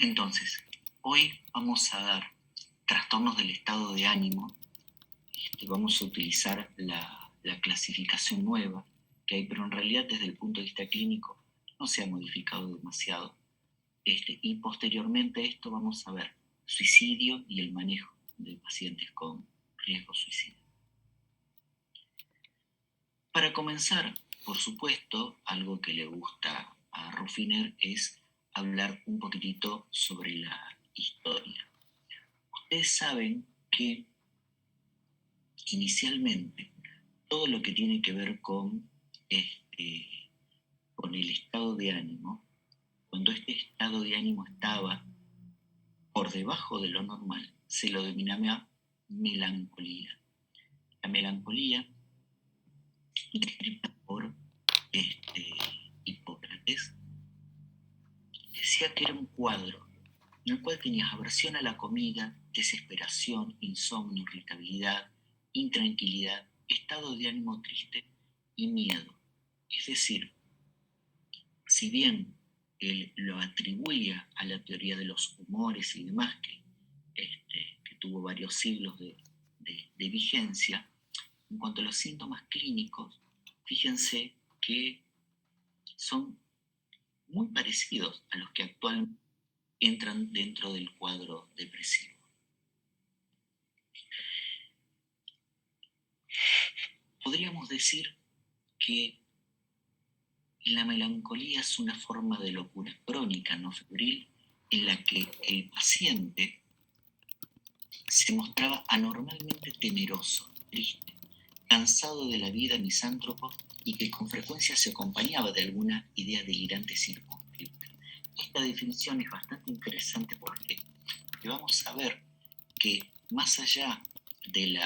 Entonces, hoy vamos a dar trastornos del estado de ánimo. Vamos a utilizar la clasificación nueva que hay, pero en realidad desde el punto de vista clínico no se ha modificado demasiado. Y posteriormente a esto vamos a ver suicidio y el manejo de pacientes con riesgo suicida. Para comenzar, por supuesto, algo que le gusta a Ruffiner es hablar un poquitito sobre la historia. Ustedes saben que inicialmente todo lo que tiene que ver con el estado de ánimo, cuando este estado de ánimo estaba por debajo de lo normal, se lo denominaba melancolía. La melancolía, descrita por Hipócrates, decía que era un cuadro en el cual tenías aversión a la comida, desesperación, insomnio, irritabilidad, intranquilidad, estado de ánimo triste y miedo. Es decir, si bien él lo atribuía a la teoría de los humores y demás, que tuvo varios siglos de vigencia, en cuanto a los síntomas clínicos, fíjense que son muy parecidos a los que actualmente entran dentro del cuadro depresivo. Podríamos decir que la melancolía es una forma de locura crónica, no febril, en la que el paciente se mostraba anormalmente temeroso, triste, cansado de la vida misántropo y que con frecuencia se acompañaba de alguna idea delirante circunscripta. Esta definición es bastante interesante porque vamos a ver que más allá del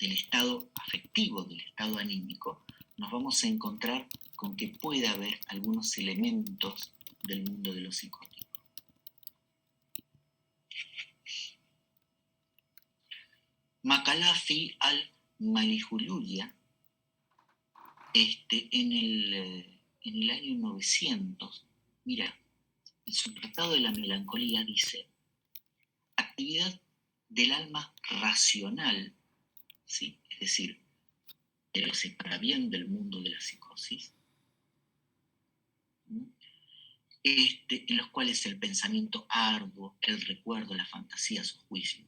estado afectivo, del estado anímico, nos vamos a encontrar con que puede haber algunos elementos del mundo de lo psicótico. Macalafi al-Malihululia, en el año 900, mira, en su tratado de la melancolía dice: actividad del alma racional, ¿sí? Es decir, que lo separa bien del mundo de la psicosis, en los cuales el pensamiento arduo, el recuerdo, la fantasía, su juicio,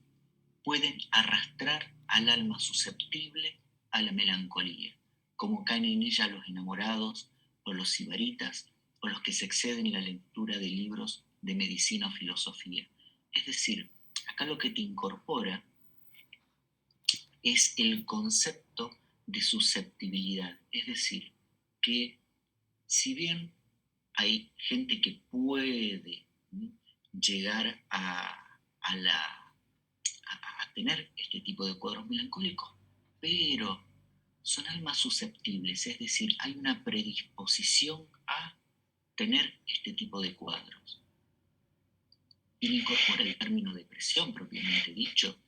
pueden arrastrar al alma susceptible a la melancolía, como caen en ella los enamorados o los sibaritas o los que se exceden en la lectura de libros de medicina o filosofía. Es decir, acá lo que te incorpora es el concepto de susceptibilidad, es decir, que si bien hay gente que puede llegar a tener este tipo de cuadros melancólicos, pero son almas susceptibles, es decir, hay una predisposición a tener este tipo de cuadros. Y le incorpora el término depresión propiamente dicho,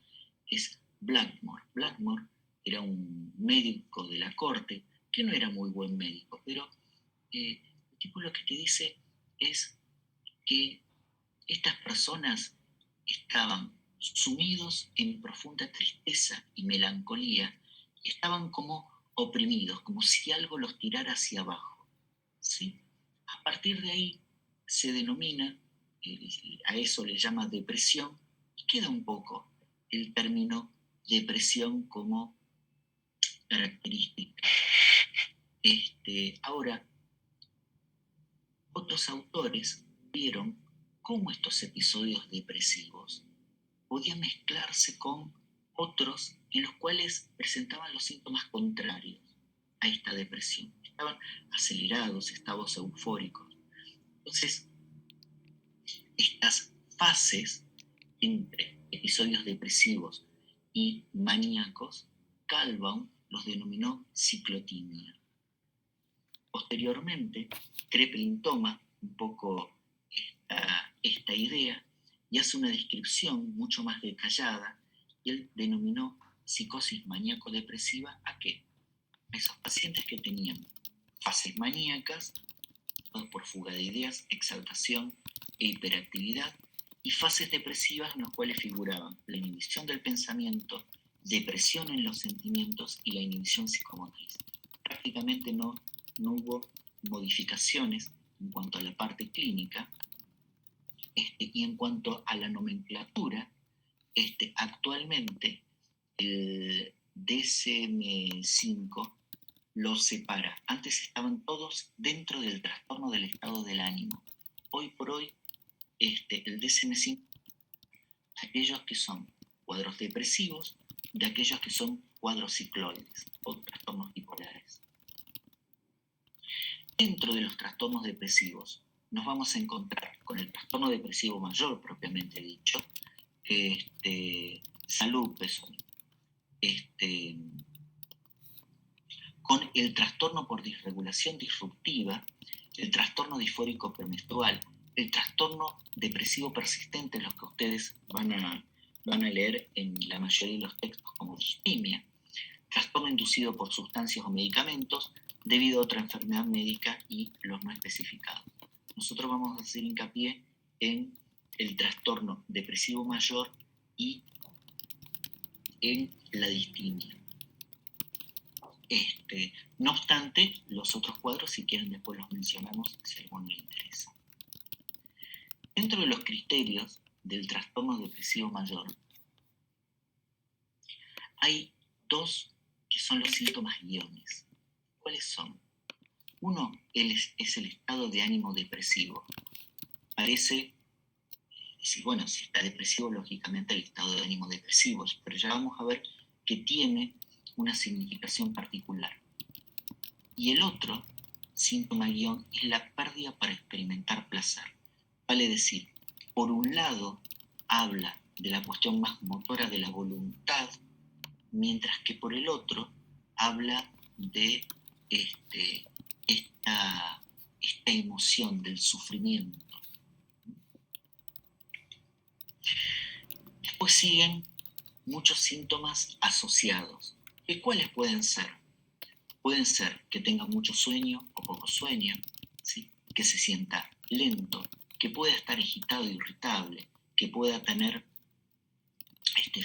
es Blackmore. Blackmore era un médico de la corte que no era muy buen médico, pero el tipo lo que te dice es que estas personas estaban sumidos en profunda tristeza y melancolía, y estaban como oprimidos, como si algo los tirara hacia abajo, ¿sí? A partir de ahí se denomina, a eso le llama depresión, y queda un poco el término depresión como característica. Ahora, otros autores vieron cómo estos episodios depresivos podían mezclarse con otros en los cuales presentaban los síntomas contrarios a esta depresión. Estaban acelerados, estados eufóricos. Entonces, estas fases entre episodios depresivos y maníacos, Calbaum los denominó ciclotimia. Posteriormente, Kraepelin toma un poco esta idea y hace una descripción mucho más detallada, y él denominó psicosis maníaco-depresiva ¿a qué? A esos pacientes que tenían fases maníacas, por fuga de ideas, exaltación, e hiperactividad, y fases depresivas en las cuales figuraban la inhibición del pensamiento, depresión en los sentimientos y la inhibición psicomotriz. Prácticamente no hubo modificaciones en cuanto a la parte clínica, y en cuanto a la nomenclatura, actualmente el DSM-5 los separa. Antes estaban todos dentro del trastorno del estado del ánimo. Hoy por hoy, el DSM-5, aquellos que son cuadros depresivos, de aquellos que son cuadros cicloides o trastornos bipolares. Dentro de los trastornos depresivos nos vamos a encontrar con el trastorno depresivo mayor, propiamente dicho, salud, con el trastorno por disregulación disruptiva, el trastorno disfórico premenstrual, el trastorno depresivo persistente, los que ustedes van a leer en la mayoría de los textos como distimia, trastorno inducido por sustancias o medicamentos debido a otra enfermedad médica y los no especificados. Nosotros vamos a hacer hincapié en el trastorno depresivo mayor y en la distimia. No obstante, los otros cuadros, si quieren, después los mencionamos si a alguno le interesa. Dentro de los criterios del trastorno depresivo mayor, hay dos que son los síntomas guiones. ¿Cuáles son? Uno es el estado de ánimo depresivo. Parece decir, bueno, si está depresivo, lógicamente el estado de ánimo depresivo, pero ya vamos a ver que tiene una significación particular. Y el otro síntoma guión es la pérdida para experimentar placer. Vale decir, por un lado habla de la cuestión más motora de la voluntad, mientras que por el otro habla de esta emoción del sufrimiento. Después siguen muchos síntomas asociados. ¿Y cuáles pueden ser? Pueden ser que tenga mucho sueño o poco sueño, ¿sí? Que se sienta lento, que pueda estar agitado e irritable, que pueda tener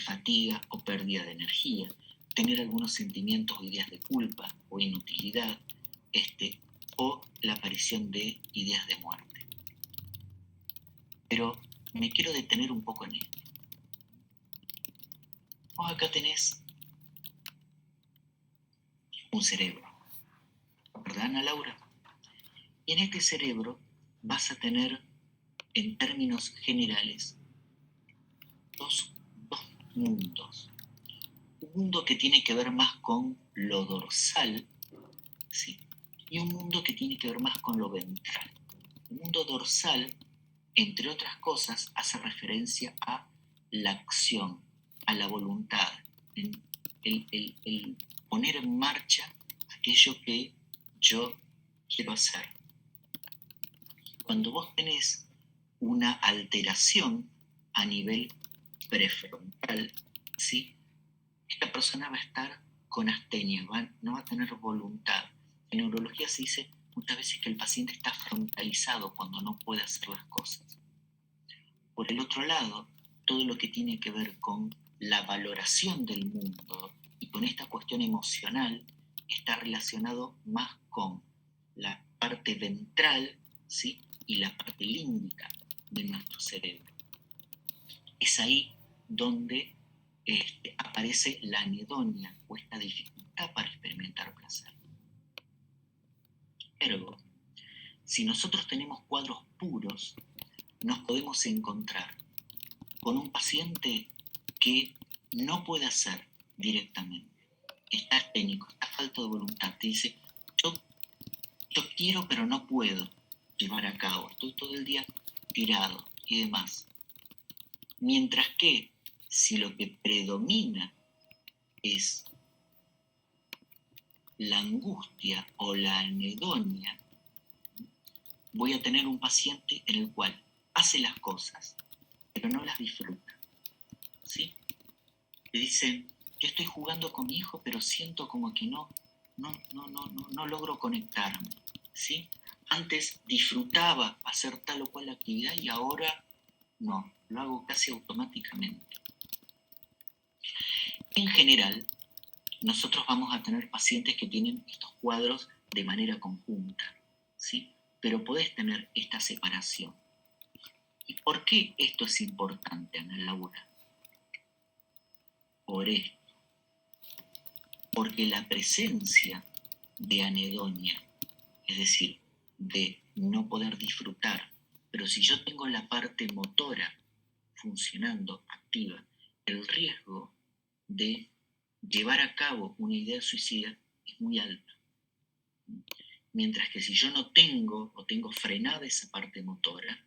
fatiga o pérdida de energía, tener algunos sentimientos o ideas de culpa o inutilidad, o la aparición de ideas de muerte. Pero me quiero detener un poco en esto. Vos acá tenés un cerebro, ¿verdad, Ana Laura? Y en este cerebro vas a tener, en términos generales, dos mundos. Un mundo que tiene que ver más con lo dorsal, ¿sí? Y un mundo que tiene que ver más con lo ventral. El mundo dorsal, entre otras cosas, hace referencia a la acción, a la voluntad, el poner en marcha aquello que yo quiero hacer. Cuando vos tenés una alteración a nivel prefrontal, ¿sí? Esta persona va a estar con astenia, no va a tener voluntad. En neurología se dice muchas veces que el paciente está frontalizado cuando no puede hacer las cosas. Por el otro lado, todo lo que tiene que ver con la valoración del mundo y con esta cuestión emocional está relacionado más con la parte ventral, ¿sí? Y la parte límbica de nuestro cerebro. Es ahí donde aparece la anedonia o esta dificultad para experimentar placer. Ergo, si nosotros tenemos cuadros puros, nos podemos encontrar con un paciente que no puede hacer directamente. Está asténico, está falto de voluntad. Te dice, yo quiero pero no puedo llevar a cabo. Estoy todo el día tirado y demás. Mientras que si lo que predomina es la angustia o la anedonia, voy a tener un paciente en el cual hace las cosas, pero no las disfruta. ¿Sí? Le dicen, yo estoy jugando con mi hijo, pero siento como que no logro conectarme. ¿Sí? Antes disfrutaba hacer tal o cual actividad y ahora no, lo hago casi automáticamente. En general, nosotros vamos a tener pacientes que tienen estos cuadros de manera conjunta, ¿sí? Pero podés tener esta separación. ¿Y por qué esto es importante, Ana Laura? Por esto. Porque la presencia de anedonia, es decir, de no poder disfrutar, pero si yo tengo la parte motora funcionando, activa, el riesgo de llevar a cabo una idea suicida es muy alto. Mientras que si yo no tengo o tengo frenada esa parte motora,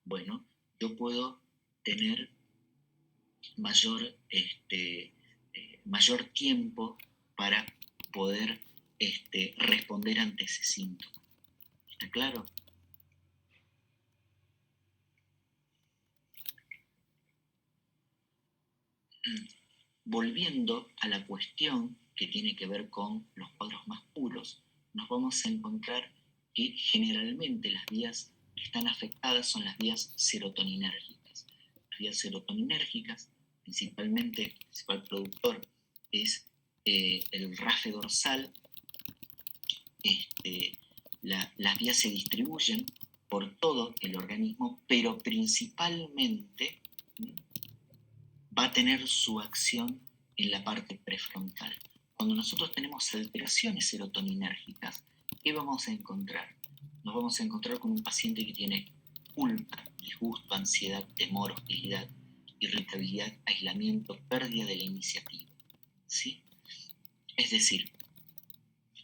bueno, yo puedo tener mayor, mayor tiempo para poder responder ante ese síntoma. ¿Está claro? Volviendo a la cuestión que tiene que ver con los cuadros más puros, nos vamos a encontrar que generalmente las vías que están afectadas son las vías serotoninérgicas. Las vías serotoninérgicas, principalmente, el principal productor es el RAFE dorsal. Las vías se distribuyen por todo el organismo, pero principalmente va a tener su acción en la parte prefrontal. Cuando nosotros tenemos alteraciones serotoninérgicas, ¿qué vamos a encontrar? Nos vamos a encontrar con un paciente que tiene culpa, disgusto, ansiedad, temor, hostilidad, irritabilidad, aislamiento, pérdida de la iniciativa, ¿sí? Es decir,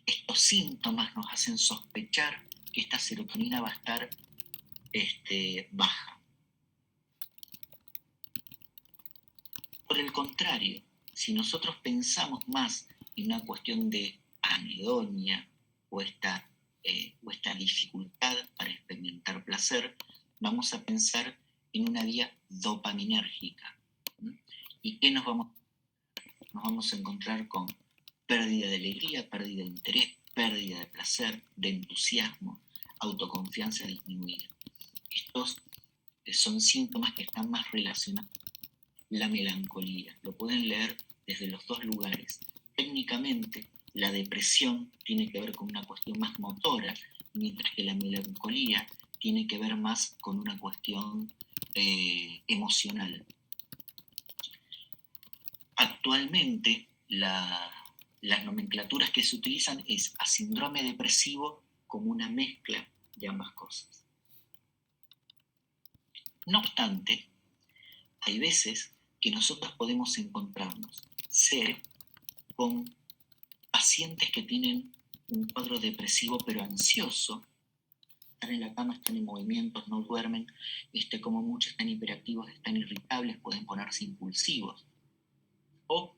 estos síntomas nos hacen sospechar que esta serotonina va a estar baja. Por el contrario, si nosotros pensamos más en una cuestión de anedonia o esta dificultad para experimentar placer, vamos a pensar en una vía dopaminérgica. ¿Y qué nos vamos a encontrar con? Pérdida de alegría, pérdida de interés, pérdida de placer, de entusiasmo, autoconfianza disminuida. Estos son síntomas que están más relacionados con la melancolía. Lo pueden leer desde los dos lugares. Técnicamente, la depresión tiene que ver con una cuestión más motora, mientras que la melancolía tiene que ver más con una cuestión emocional. Actualmente, las nomenclaturas que se utilizan es a síndrome depresivo como una mezcla de ambas cosas. No obstante, hay veces que nosotros podemos encontrarnos con pacientes que tienen un cuadro depresivo pero ansioso, están en la cama, están en movimientos, no duermen, como muchos están hiperactivos, están irritables, pueden ponerse impulsivos, o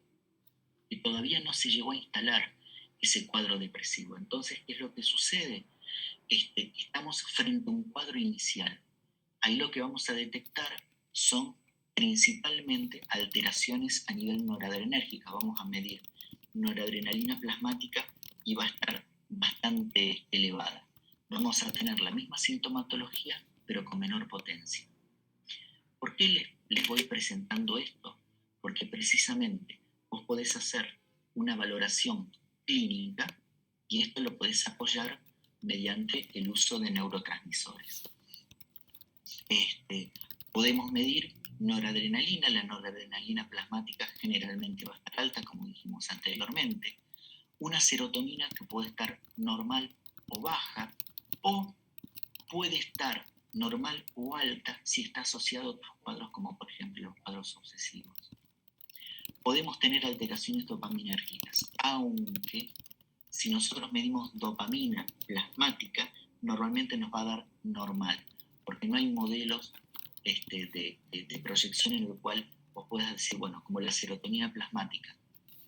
que todavía no se llegó a instalar ese cuadro depresivo. Entonces, ¿qué es lo que sucede? Estamos frente a un cuadro inicial. Ahí lo que vamos a detectar son principalmente alteraciones a nivel noradrenérgica. Vamos a medir noradrenalina plasmática y va a estar bastante elevada. Vamos a tener la misma sintomatología, pero con menor potencia. ¿Por qué les voy presentando esto? Porque precisamente vos podés hacer una valoración clínica y esto lo podés apoyar mediante el uso de neurotransmisores. Podemos medir noradrenalina. La noradrenalina plasmática generalmente va a estar alta, como dijimos anteriormente. Una serotonina que puede estar normal o baja, o puede estar normal o alta si está asociado a otros cuadros, como por ejemplo los cuadros obsesivos. Podemos tener alteraciones dopaminérgicas, aunque si nosotros medimos dopamina plasmática, normalmente nos va a dar normal, porque no hay modelos de proyección en el cual vos puedas decir, bueno, como la serotonina plasmática,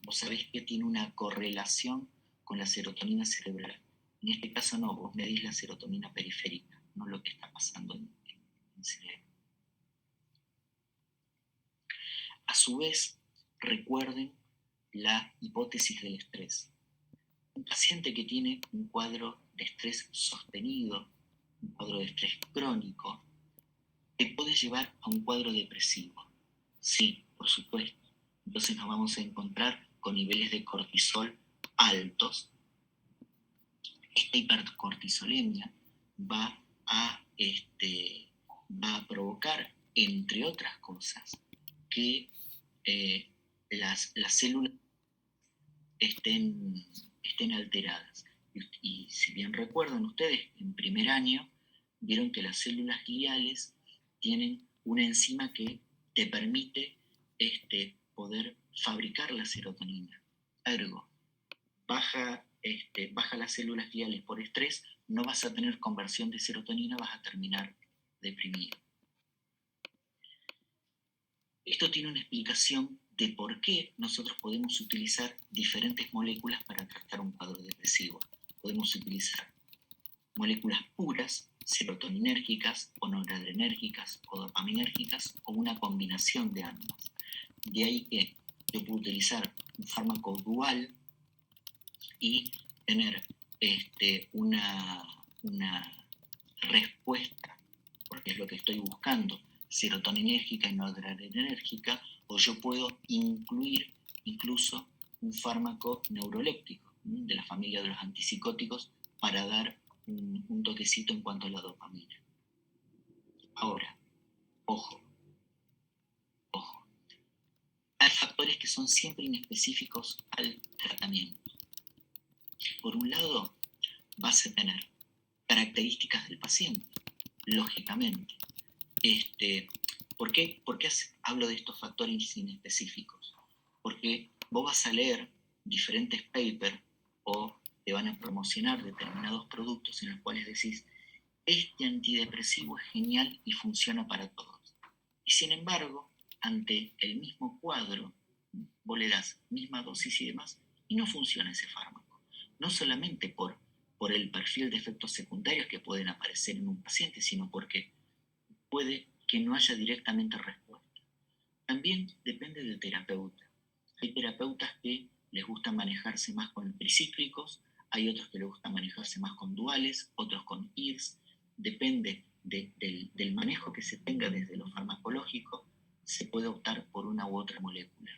vos sabés que tiene una correlación con la serotonina cerebral. En este caso no, vos medís la serotonina periférica, no lo que está pasando en el cerebro. A su vez, recuerden la hipótesis del estrés. Un paciente que tiene un cuadro de estrés sostenido, un cuadro de estrés crónico, te puede llevar a un cuadro depresivo. Sí, por supuesto. Entonces nos vamos a encontrar con niveles de cortisol altos. Esta hipercortisolemia va a provocar, entre otras cosas, que las células estén alteradas. Y si bien recuerdan ustedes, en primer año vieron que las células gliales tienen una enzima que te permite poder fabricar la serotonina. Ergo, baja las células gliales por estrés, no vas a tener conversión de serotonina, vas a terminar deprimido. Esto tiene una explicación de por qué nosotros podemos utilizar diferentes moléculas para tratar un cuadro depresivo. Podemos utilizar moléculas puras, serotoninérgicas o noradrenérgicas o dopaminérgicas o una combinación de ambas. De ahí que yo puedo utilizar un fármaco dual y tener una respuesta, porque es lo que estoy buscando, serotoninérgica y noradrenérgica, o yo puedo incluir incluso un fármaco neuroléptico de la familia de los antipsicóticos para dar un toquecito en cuanto a la dopamina. Ahora, ojo, hay factores que son siempre inespecíficos al tratamiento. Por un lado, vas a tener características del paciente, lógicamente. ¿Por qué hablo de estos factores inespecíficos? Porque vos vas a leer diferentes papers o te van a promocionar determinados productos en los cuales decís, este antidepresivo es genial y funciona para todos. Y sin embargo, ante el mismo cuadro, vos le das misma dosis y demás, y no funciona ese fármaco. No solamente por el perfil de efectos secundarios que pueden aparecer en un paciente, sino porque puede que no haya directamente respuesta. También depende del terapeuta. Hay terapeutas que les gusta manejarse más con tricíclicos, hay otros que les gusta manejarse más con duales, otros con IRS. Depende del manejo que se tenga desde lo farmacológico, se puede optar por una u otra molécula.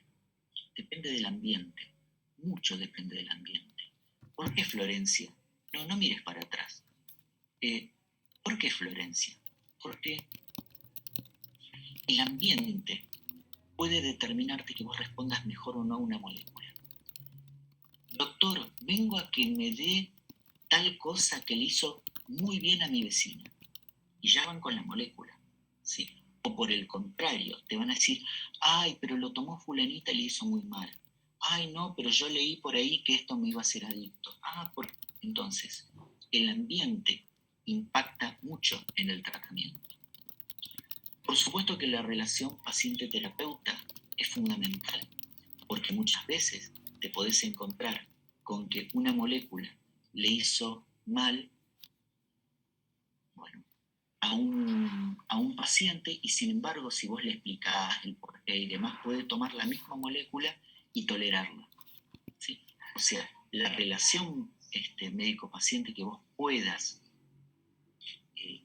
Depende del ambiente, mucho depende del ambiente. ¿Por qué Florencia? No mires para atrás. ¿Por qué Florencia? Porque el ambiente puede determinarte que vos respondas mejor o no a una molécula. Doctor, vengo a que me dé tal cosa que le hizo muy bien a mi vecina. Y ya van con la molécula, ¿sí? O por el contrario, te van a decir, ay, pero lo tomó fulanita y le hizo muy mal. Ay, no, pero yo leí por ahí que esto me iba a hacer adicto. Entonces, el ambiente impacta mucho en el tratamiento. Por supuesto que la relación paciente-terapeuta es fundamental, porque muchas veces te podés encontrar con que una molécula le hizo mal, bueno, a un paciente, y sin embargo, si vos le explicás el porqué y demás, puede tomar la misma molécula y tolerarla, ¿sí? O sea, la relación médico-paciente que vos puedas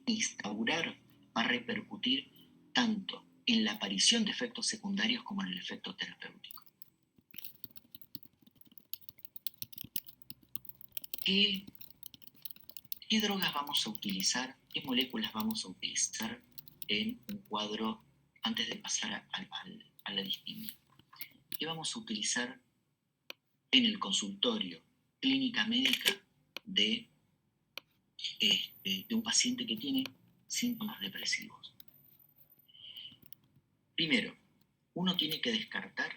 instaurar va a repercutir tanto en la aparición de efectos secundarios como en el efecto terapéutico. ¿Qué drogas vamos a utilizar? ¿Qué moléculas vamos a utilizar en un cuadro antes de pasar a la distimia? ¿Qué vamos a utilizar en el consultorio, clínica médica de un paciente que tiene síntomas depresivos? Primero, uno tiene que descartar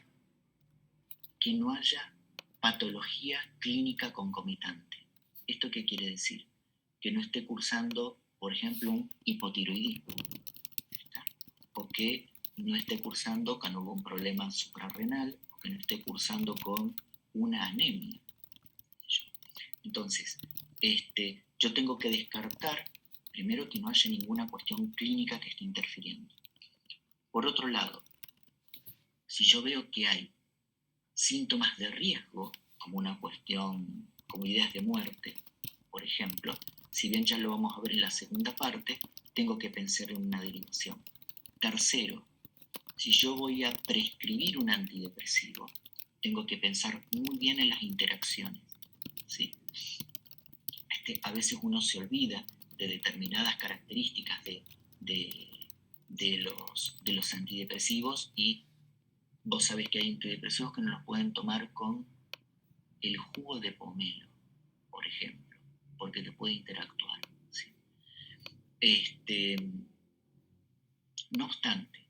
que no haya patología clínica concomitante. ¿Esto qué quiere decir? Que no esté cursando, por ejemplo, un hipotiroidismo, o que no esté cursando con algún problema suprarrenal, o que no esté cursando con una anemia. Entonces, yo tengo que descartar, primero, que no haya ninguna cuestión clínica que esté interfiriendo. Por otro lado, si yo veo que hay síntomas de riesgo, como una cuestión, como ideas de muerte, por ejemplo, Si bien ya lo vamos a ver en la segunda parte, tengo que pensar en una derivación. Tercero, si yo voy a prescribir un antidepresivo, tengo que pensar muy bien en las interacciones, ¿sí? A veces uno se olvida de determinadas características de los antidepresivos, y vos sabés que hay antidepresivos que no los pueden tomar con el jugo de pomelo, por ejemplo, porque te puede interactuar, ¿sí? No obstante,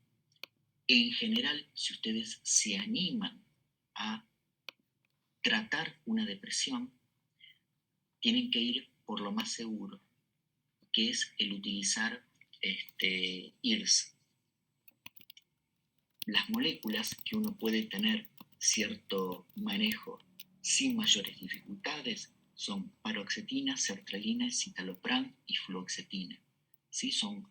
en general, si ustedes se animan a tratar una depresión, tienen que ir por lo más seguro, que es el utilizar IRS. Las moléculas que uno puede tener cierto manejo sin mayores dificultades son paroxetina, sertralina, citalopram y fluoxetina. ¿Sí? Son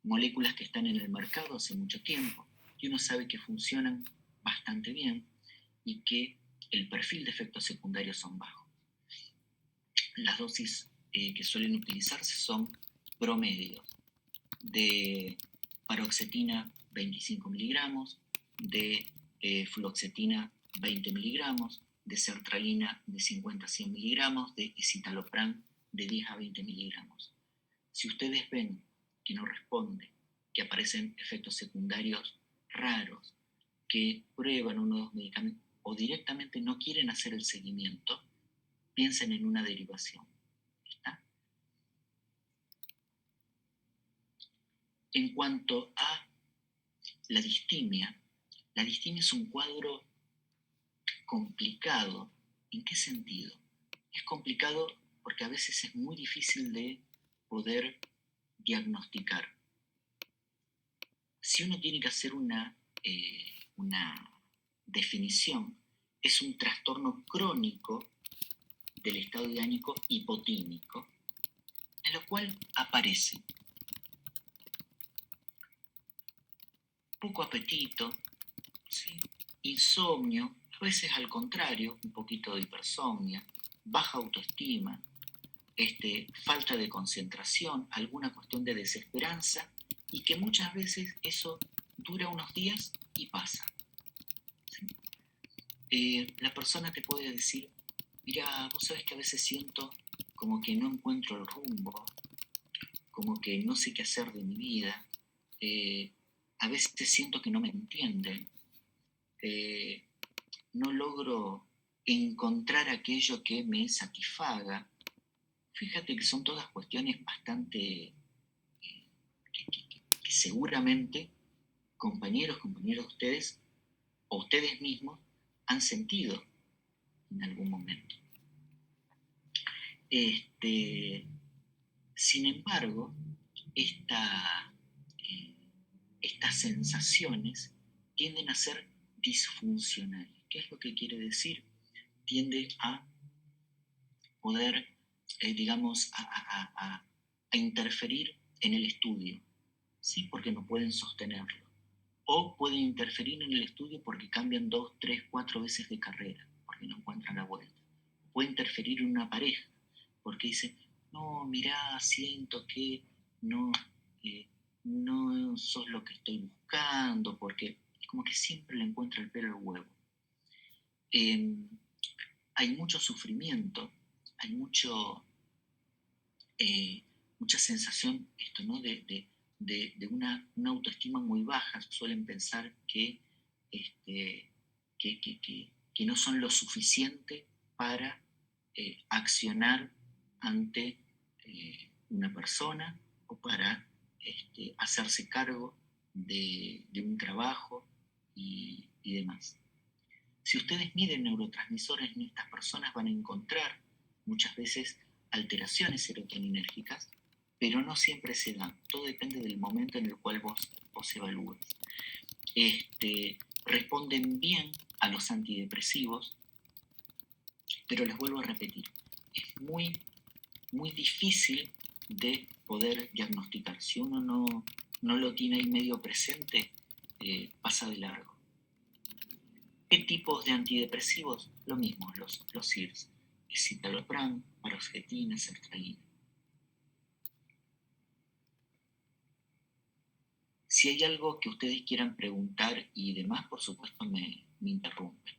moléculas que están en el mercado hace mucho tiempo y uno sabe que funcionan bastante bien y que el perfil de efectos secundarios son bajos. Las dosis que suelen utilizarse son promedios de paroxetina 25 miligramos, de fluoxetina 20 miligramos, de sertralina de 50 a 100 miligramos, de escitalopram de 10 a 20 miligramos. Si ustedes ven que no responde, que aparecen efectos secundarios raros, que prueban uno de los medicamentos o directamente no quieren hacer el seguimiento, piensen en una derivación. ¿Está? En cuanto a la distimia es un cuadro complicado. ¿En qué sentido? Es complicado porque a veces es muy difícil de poder diagnosticar. Si uno tiene que hacer una definición, es un trastorno crónico del estado diánico hipotímico, en lo cual aparece poco apetito, ¿sí? Insomnio, a veces al contrario, un poquito de hipersomnia, baja autoestima, falta de concentración, alguna cuestión de desesperanza, y que muchas veces eso dura unos días y pasa. ¿Sí? La persona te puede decir, mira, vos sabés que a veces siento como que no encuentro el rumbo, como que no sé qué hacer de mi vida, a veces siento que no me entienden, no logro encontrar aquello que me satisfaga. Fíjate que son todas cuestiones bastante que seguramente compañeros de ustedes o ustedes mismos han sentido en algún momento. Sin embargo, estas sensaciones tienden a ser disfuncionales. ¿Qué es lo que quiere decir? Tiende a poder, digamos, a interferir en el estudio, ¿sí? Porque no pueden sostenerlo. O pueden interferir en el estudio porque cambian 2, 3, 4 veces de carrera, porque no encuentran la vuelta. Puede interferir en una pareja, porque dice, no, mirá, siento que no sos lo que estoy buscando, porque es como que siempre le encuentra el pelo al huevo. Hay mucho sufrimiento, hay mucha sensación ¿no? de una autoestima muy baja. Suelen pensar que no son lo suficiente para accionar ante una persona o para hacerse cargo de un trabajo y demás. Si ustedes miden neurotransmisores en estas personas, van a encontrar muchas veces alteraciones serotoninérgicas, pero no siempre se dan. Todo depende del momento en el cual vos evalúes. Responden bien a los antidepresivos, pero les vuelvo a repetir, es muy, muy difícil de poder diagnosticar. Si uno no lo tiene ahí medio presente, pasa de largo. ¿Qué tipos de antidepresivos? Lo mismo, los IRS, escitalopram, paroxetina, sertralina. Si hay algo que ustedes quieran preguntar y demás, por supuesto me interrumpen.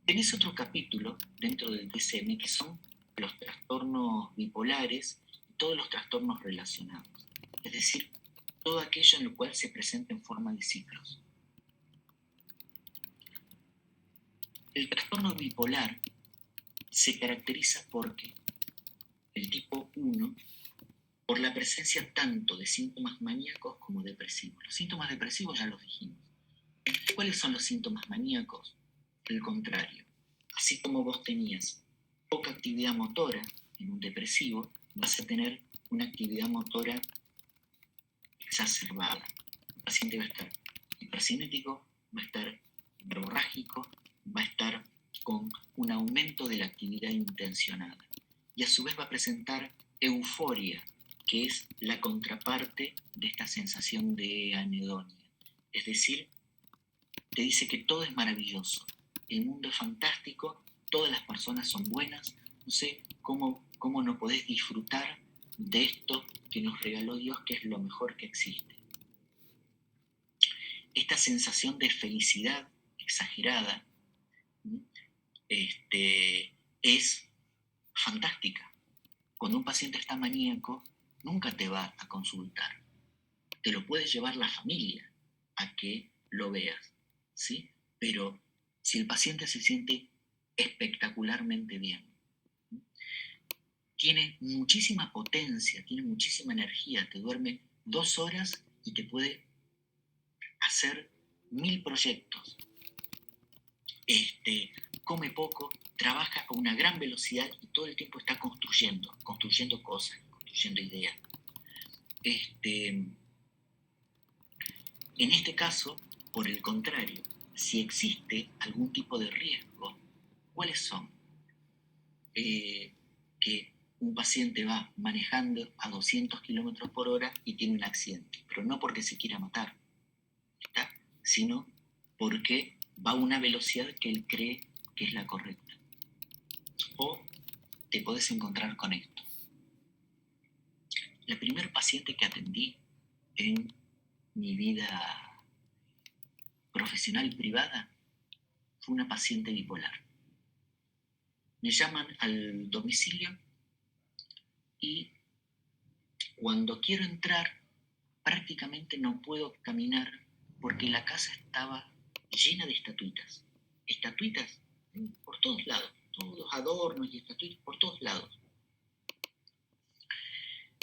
Tenés otro capítulo dentro del DSM que son los trastornos bipolares y todos los trastornos relacionados. Es decir, todo aquello en lo cual se presenta en forma de ciclos. El trastorno bipolar se caracteriza porque el tipo 1, por la presencia tanto de síntomas maníacos como depresivos. Los síntomas depresivos ya los dijimos. ¿Cuáles son los síntomas maníacos? El contrario. Así como vos tenías poca actividad motora en un depresivo, vas a tener una actividad motora exacerbada. El paciente va a estar hipercinético, va a estar hiperborrágico, va a estar con un aumento de la actividad intencionada. Y a su vez va a presentar euforia, que es la contraparte de esta sensación de anedonia. Es decir, te dice que todo es maravilloso, el mundo es fantástico, todas las personas son buenas, no sé cómo no podés disfrutar de esto que nos regaló Dios, que es lo mejor que existe. Esta sensación de felicidad exagerada es fantástica. Cuando un paciente está maníaco, nunca te va a consultar. Te lo puede llevar la familia a que lo veas, ¿sí? Pero si el paciente se siente espectacularmente bien, tiene muchísima potencia, tiene muchísima energía, te duerme 2 horas y te puede hacer 1000 proyectos. Come poco, trabaja a una gran velocidad y todo el tiempo está construyendo cosas, construyendo ideas. En este caso, por el contrario, si existe algún tipo de riesgo, ¿cuáles son? Que un paciente va manejando a 200 kilómetros por hora y tiene un accidente, pero no porque se quiera matar, ¿está? Sino porque va a una velocidad que él cree que es la correcta. O te podés encontrar con esto. La primer paciente que atendí en mi vida profesional y privada fue una paciente bipolar. Me llaman al domicilio y cuando quiero entrar prácticamente no puedo caminar porque la casa estaba llena de estatuitas. Estatuitas por todos lados, todos adornos y estatuitas por todos lados.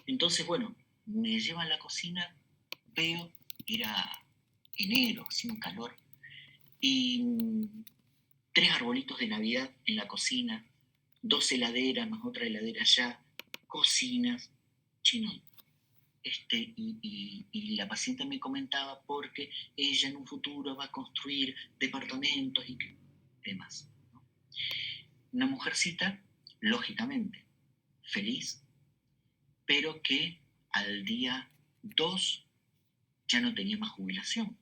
Entonces, bueno, me llevan a la cocina, veo, era enero, sin calor, y 3 arbolitos de Navidad en la cocina, 2 heladeras más otra heladera allá, cocinas, chino. Y la paciente me comentaba porque ella en un futuro va a construir departamentos y demás, ¿no? Una mujercita, lógicamente, feliz, pero que al día 2 ya no tenía más jubilación,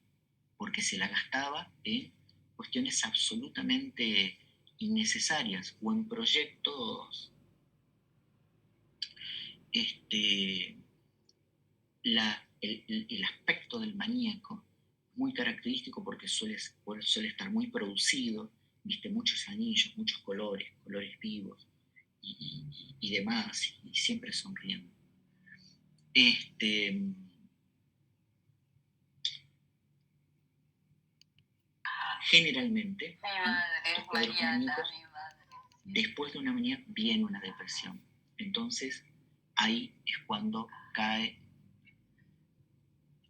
porque se la gastaba en cuestiones absolutamente innecesarias o en proyectos el aspecto del maníaco muy característico porque suele estar muy producido, viste, muchos anillos, muchos colores vivos y demás, y siempre sonriendo. Generalmente, estos cuadros maníacos, después de una manía viene una depresión. Entonces, ahí es cuando cae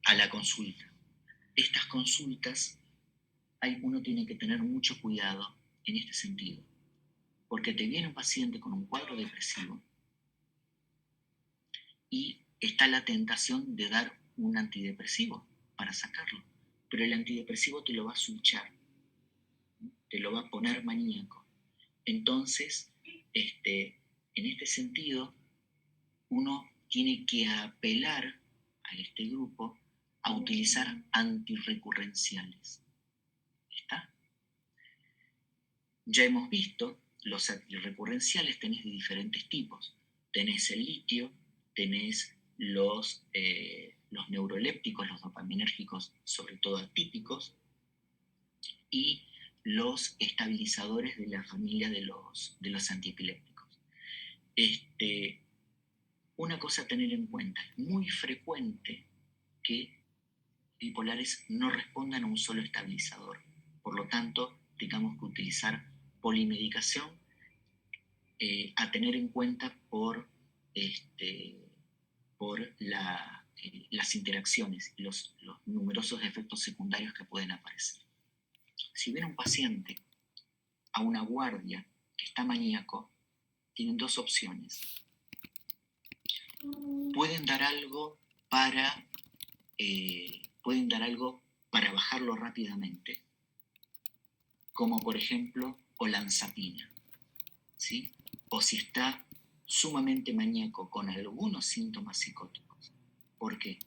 a la consulta. Estas consultas, uno tiene que tener mucho cuidado en este sentido, porque te viene un paciente con un cuadro depresivo y está la tentación de dar un antidepresivo para sacarlo, pero el antidepresivo te lo va a switchar, te lo va a poner maníaco. Entonces, en este sentido, uno tiene que apelar a este grupo a utilizar antirrecurrenciales. ¿Está? Ya hemos visto, los antirrecurrenciales tenés de diferentes tipos. Tenés el litio, tenés los los neurolépticos, los dopaminérgicos, sobre todo atípicos, y los estabilizadores de la familia de los antiepilépticos. Una cosa a tener en cuenta, es muy frecuente que bipolares no respondan a un solo estabilizador. Por lo tanto, tengamos que utilizar polimedicación a tener en cuenta por las interacciones y los numerosos efectos secundarios que pueden aparecer. Si viene un paciente a una guardia que está maníaco, tienen dos opciones. Pueden dar algo para bajarlo rápidamente, como por ejemplo olanzapina, ¿sí? O si está sumamente maníaco con algunos síntomas psicóticos. ¿Por qué?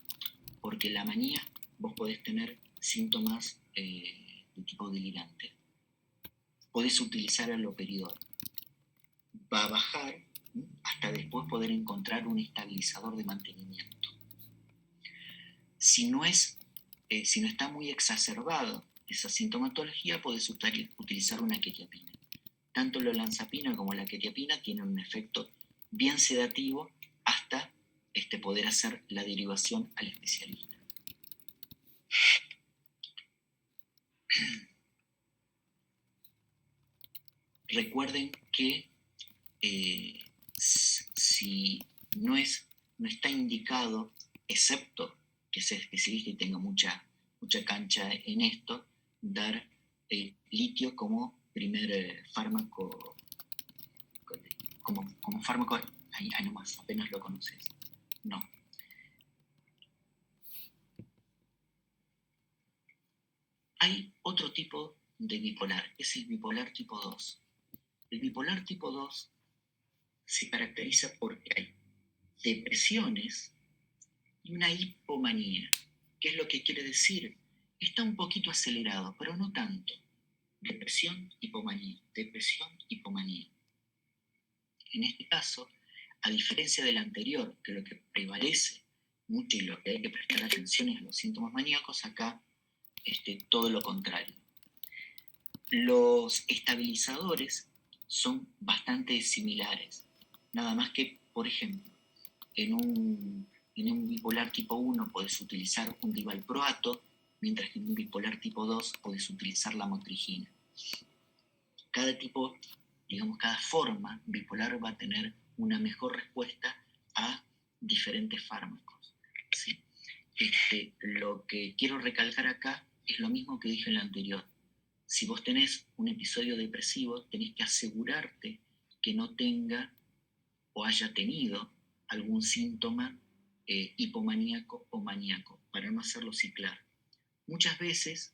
Porque la manía vos podés tener síntomas de tipo delirante. Podés utilizar el haloperidol. Va a bajar hasta después poder encontrar un estabilizador de mantenimiento. Si no está muy exacerbado esa sintomatología, podés utilizar una quetiapina. Tanto la olanzapina como la quetiapina tienen un efecto bien sedativo hasta poder hacer la derivación al especialista. Recuerden que si no está indicado, excepto que sea especialista y tenga mucha cancha en esto, dar litio como primer fármaco, como fármaco, ahí nomás, apenas lo conoces. No. Hay otro tipo de bipolar, es el bipolar tipo 2. El bipolar tipo 2 se caracteriza porque hay depresiones y una hipomanía. ¿Qué es lo que quiere decir? Está un poquito acelerado, pero no tanto. Depresión, hipomanía, depresión, hipomanía. En este caso, a diferencia del anterior, que lo que prevalece mucho y lo que hay que prestar atención es los síntomas maníacos, acá todo lo contrario. Los estabilizadores son bastante similares, nada más que, por ejemplo, en un bipolar tipo 1 podés utilizar un divalproato, mientras que en un bipolar tipo 2 podés utilizar la motrigina. Cada tipo, cada forma bipolar va a tener una mejor respuesta a diferentes fármacos, ¿sí? Lo que quiero recalcar acá es lo mismo que dije en la anterior. Si vos tenés un episodio depresivo, tenés que asegurarte que no tenga o haya tenido algún síntoma hipomaníaco o maníaco, para no hacerlo ciclar. Muchas veces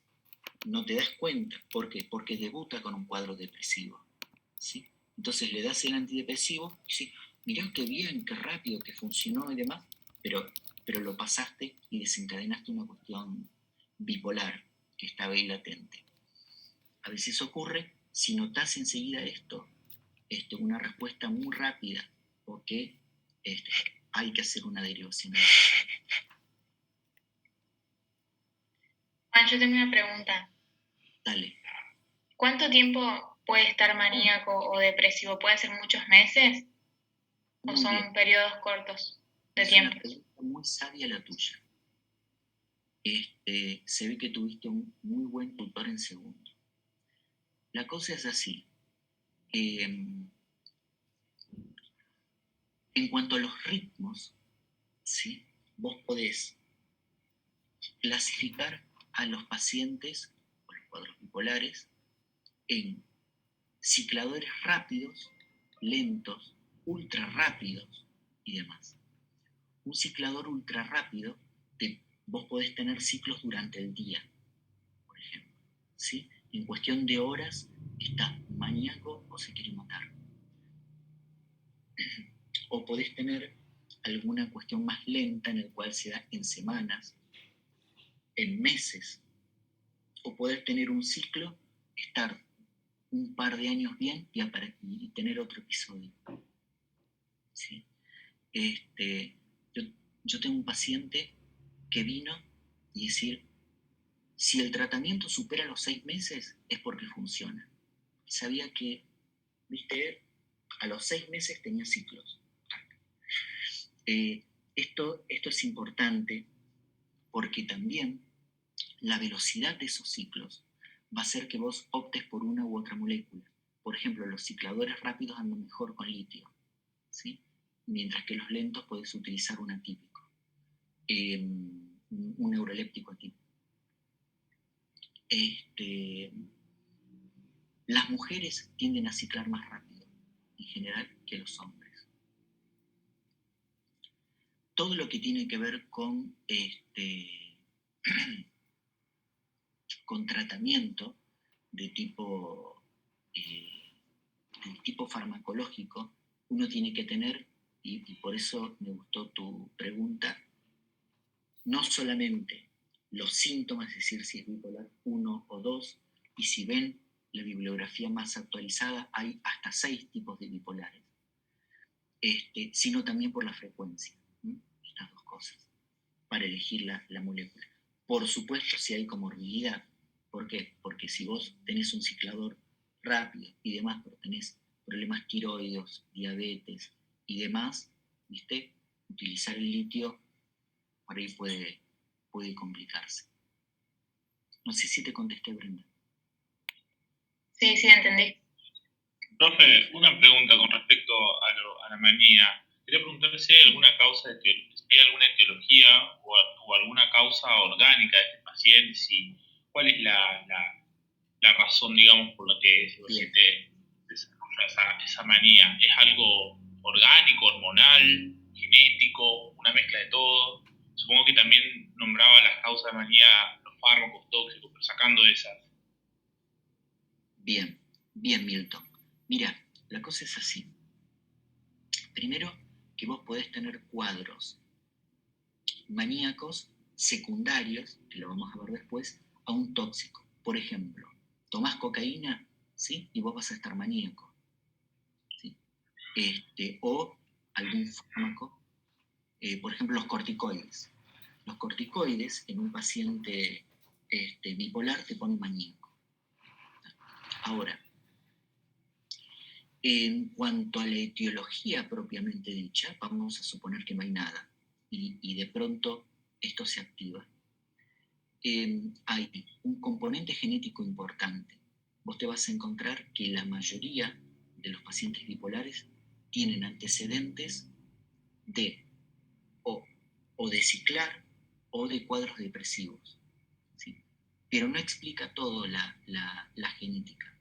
no te das cuenta. ¿Por qué? Porque debuta con un cuadro depresivo, ¿sí? Entonces le das el antidepresivo y sí, mirá qué bien, qué rápido, que funcionó y demás, pero lo pasaste y desencadenaste una cuestión bipolar que estaba ahí latente. A veces ocurre, si notás enseguida esto, una respuesta muy rápida, porque hay que hacer una derivación. Juan, yo tengo una pregunta. Dale. ¿Cuánto tiempo puede estar maníaco o depresivo? ¿Puede ser muchos meses? ¿O Muy son bien. periodos cortos de Es tiempo? una pregunta muy sabia la tuya. Se ve que tuviste un muy buen tutor en segundo. La cosa es así. En cuanto a los ritmos, ¿sí? Vos podés clasificar a los pacientes o los cuadros bipolares en cicladores rápidos, lentos, ultra rápidos y demás. Un ciclador ultra rápido, vos podés tener ciclos durante el día, por ejemplo, ¿sí? En cuestión de horas está maníaco o se quiere matar. O podés tener alguna cuestión más lenta en el cual se da en semanas, en meses. O podés tener un ciclo, estar un par de años bien y tener otro episodio, ¿sí? Yo tengo un paciente que vino y decir, si el tratamiento supera los 6 meses es porque funciona. Sabía que, viste, a los 6 meses tenía ciclos. Esto es importante porque también la velocidad de esos ciclos va a hacer que vos optes por una u otra molécula. Por ejemplo, los cicladores rápidos andan mejor con litio, ¿sí? Mientras que los lentos puedes utilizar un atípico, un neuroléptico atípico. Las mujeres tienden a ciclar más rápido, en general, que los hombres. Todo lo que tiene que ver con, con tratamiento de tipo farmacológico, uno tiene que tener, y por eso me gustó tu pregunta, no solamente los síntomas, es decir, si es bipolar 1 o 2, y si ven la bibliografía más actualizada, hay hasta 6 tipos de bipolares, sino también por la frecuencia, ¿sí? Estas dos cosas, para elegir la molécula. Por supuesto, si hay comorbilidad. ¿Por qué? Porque si vos tenés un ciclador rápido y demás, pero tenés problemas tiroides, diabetes y demás, ¿viste? Utilizar el litio por ahí puede complicarse. No sé si te contesté, Brenda. Sí, entendí. Profe, una pregunta con respecto a la manía. Quería preguntar si hay alguna causa, hay alguna etiología o alguna causa orgánica de este paciente, cuál es la razón, digamos, por la que se desarrolla esa manía. ¿Es algo orgánico, hormonal, genético, una mezcla de todo? Supongo que también nombraba las causas de manía, los fármacos tóxicos, pero sacando esas. Bien, Milton. Mira, la cosa es así. Primero, que vos podés tener cuadros maníacos secundarios, que lo vamos a ver después, a un tóxico. Por ejemplo, tomás cocaína, ¿sí? Y vos vas a estar maníaco, ¿sí? O algún fármaco, por ejemplo, los corticoides. Los corticoides en un paciente bipolar te ponen maníaco. Ahora, en cuanto a la etiología propiamente dicha, vamos a suponer que no hay nada y de pronto esto se activa. Hay un componente genético importante. Vos te vas a encontrar que la mayoría de los pacientes bipolares tienen antecedentes de o de ciclar o de cuadros depresivos, ¿sí? Pero no explica todo la genética.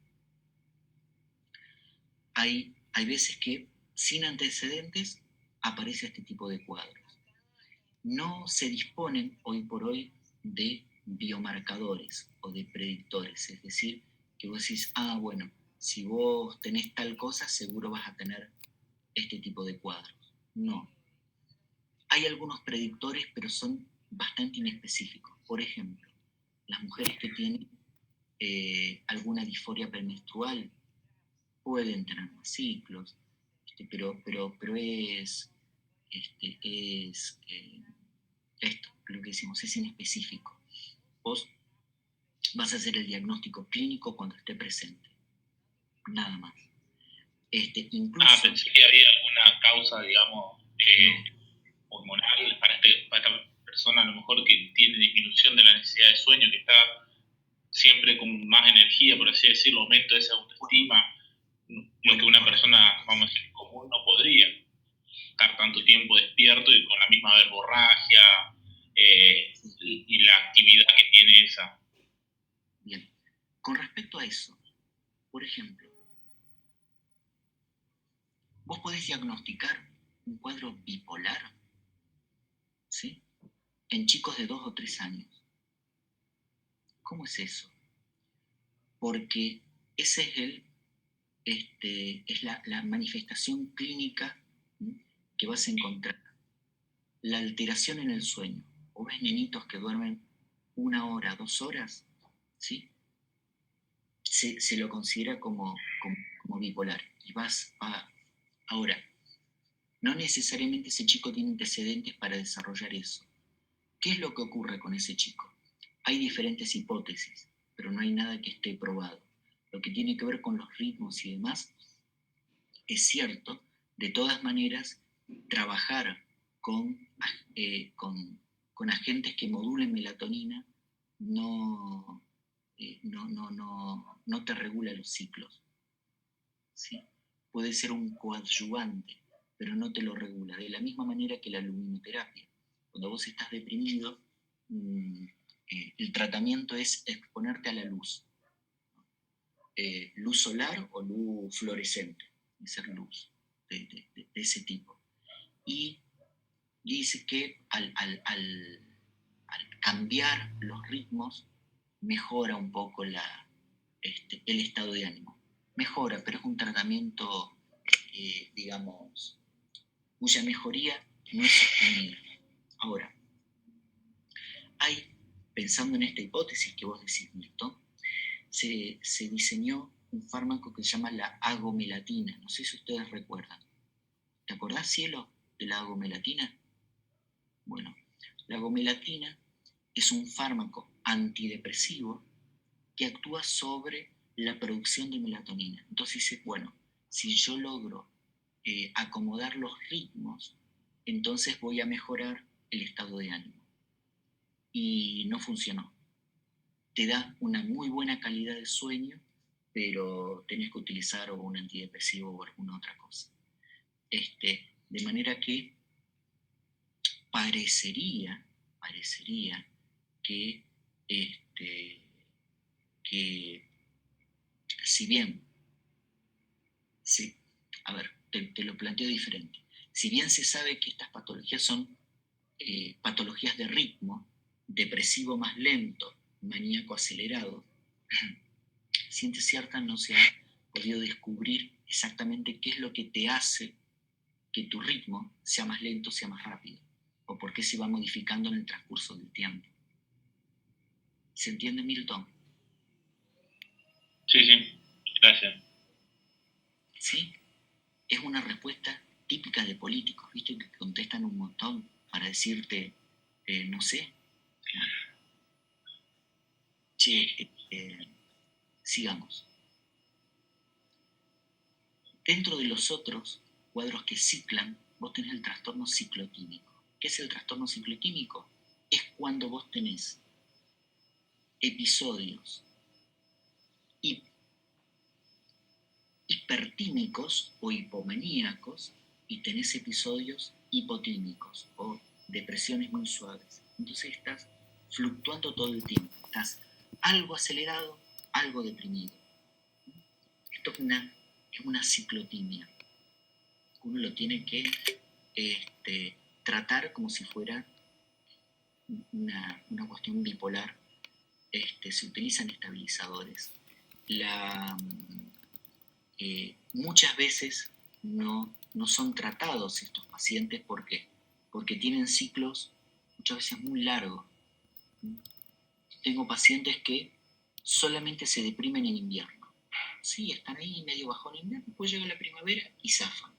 Hay veces que sin antecedentes aparece este tipo de cuadros. No se disponen hoy por hoy de biomarcadores o de predictores, es decir, que vos decís, bueno, si vos tenés tal cosa, seguro vas a tener este tipo de cuadros. No. Hay algunos predictores, pero son bastante inespecíficos. Por ejemplo, las mujeres que tienen alguna disforia premenstrual pueden tener más ciclos, pero es esto, lo que decimos, es inespecífico. Vos vas a hacer el diagnóstico clínico cuando esté presente, nada más. Incluso, pensé que había alguna causa, digamos, hormonal para esta persona, a lo mejor que tiene disminución de la necesidad de sueño, que está siempre con más energía, por así decirlo, aumento de esa autoestima, lo que una persona, vamos a decir, común no podría estar tanto tiempo despierto y con la misma verborragia y la actividad que tiene esa. Bien, con respecto a eso, por ejemplo, vos podés diagnosticar un cuadro bipolar, ¿sí? En chicos de 2 o 3 años. ¿Cómo es eso? Porque ese es la manifestación clínica, ¿sí?, que vas a encontrar. La alteración en el sueño. O ves nenitos que duermen 1 hora, 2 horas, ¿sí? Se lo considera como bipolar. Y ahora, no necesariamente ese chico tiene antecedentes para desarrollar eso. ¿Qué es lo que ocurre con ese chico? Hay diferentes hipótesis, pero no hay nada que esté probado. Lo que tiene que ver con los ritmos y demás, es cierto. De todas maneras, trabajar con, con agentes que modulen melatonina no, no te regula los ciclos. ¿Sí? Puede ser un coadyuvante, pero no te lo regula. De la misma manera que la luminoterapia. Cuando vos estás deprimido, el tratamiento es exponerte a la luz. Luz solar o luz fluorescente. Es ser luz de ese tipo. Y dice que al cambiar los ritmos mejora un poco el estado de ánimo. Mejora, pero es un tratamiento, digamos, cuya mejoría no es sostenible. Ahora, pensando en esta hipótesis que vos decís, Milton, se diseñó un fármaco que se llama la agomelatina. No sé si ustedes recuerdan. ¿Te acordás, Cielo, de la agomelatina? Bueno, la agomelatina es un fármaco antidepresivo que actúa sobre la producción de melatonina. Entonces, bueno, si yo logro acomodar los ritmos, entonces voy a mejorar el estado de ánimo. Y no funcionó. Te da una muy buena calidad de sueño, pero tenés que utilizar un antidepresivo o alguna otra cosa. De manera que parecería que, que si bien, a ver, te lo planteo diferente. Si bien se sabe que estas patologías son patologías de ritmo, depresivo más lento, maníaco acelerado, ciencia cierta no se ha podido descubrir exactamente qué es lo que te hace que tu ritmo sea más lento, sea más rápido, o por qué se va modificando en el transcurso del tiempo. ¿Se entiende, Milton? Sí, gracias. Sí, es una respuesta típica de políticos, ¿viste? Que contestan un montón para decirte, no sé. Che, sigamos. Dentro de los otros cuadros que ciclan, vos tenés el trastorno ciclotímico. ¿Qué es el trastorno ciclotímico? Es cuando vos tenés episodios hipertímicos o hipomaníacos y tenés episodios hipotímicos o depresiones muy suaves. Entonces estás fluctuando todo el tiempo. Estás algo acelerado, algo deprimido. Esto es una ciclotimia. Uno lo tiene que tratar como si fuera una cuestión bipolar. Se utilizan estabilizadores. Muchas veces no son tratados estos pacientes. ¿Por qué? Porque tienen ciclos muchas veces muy largos. Tengo pacientes que solamente se deprimen en invierno. Sí, están ahí medio bajón en invierno, después llega la primavera y zafan.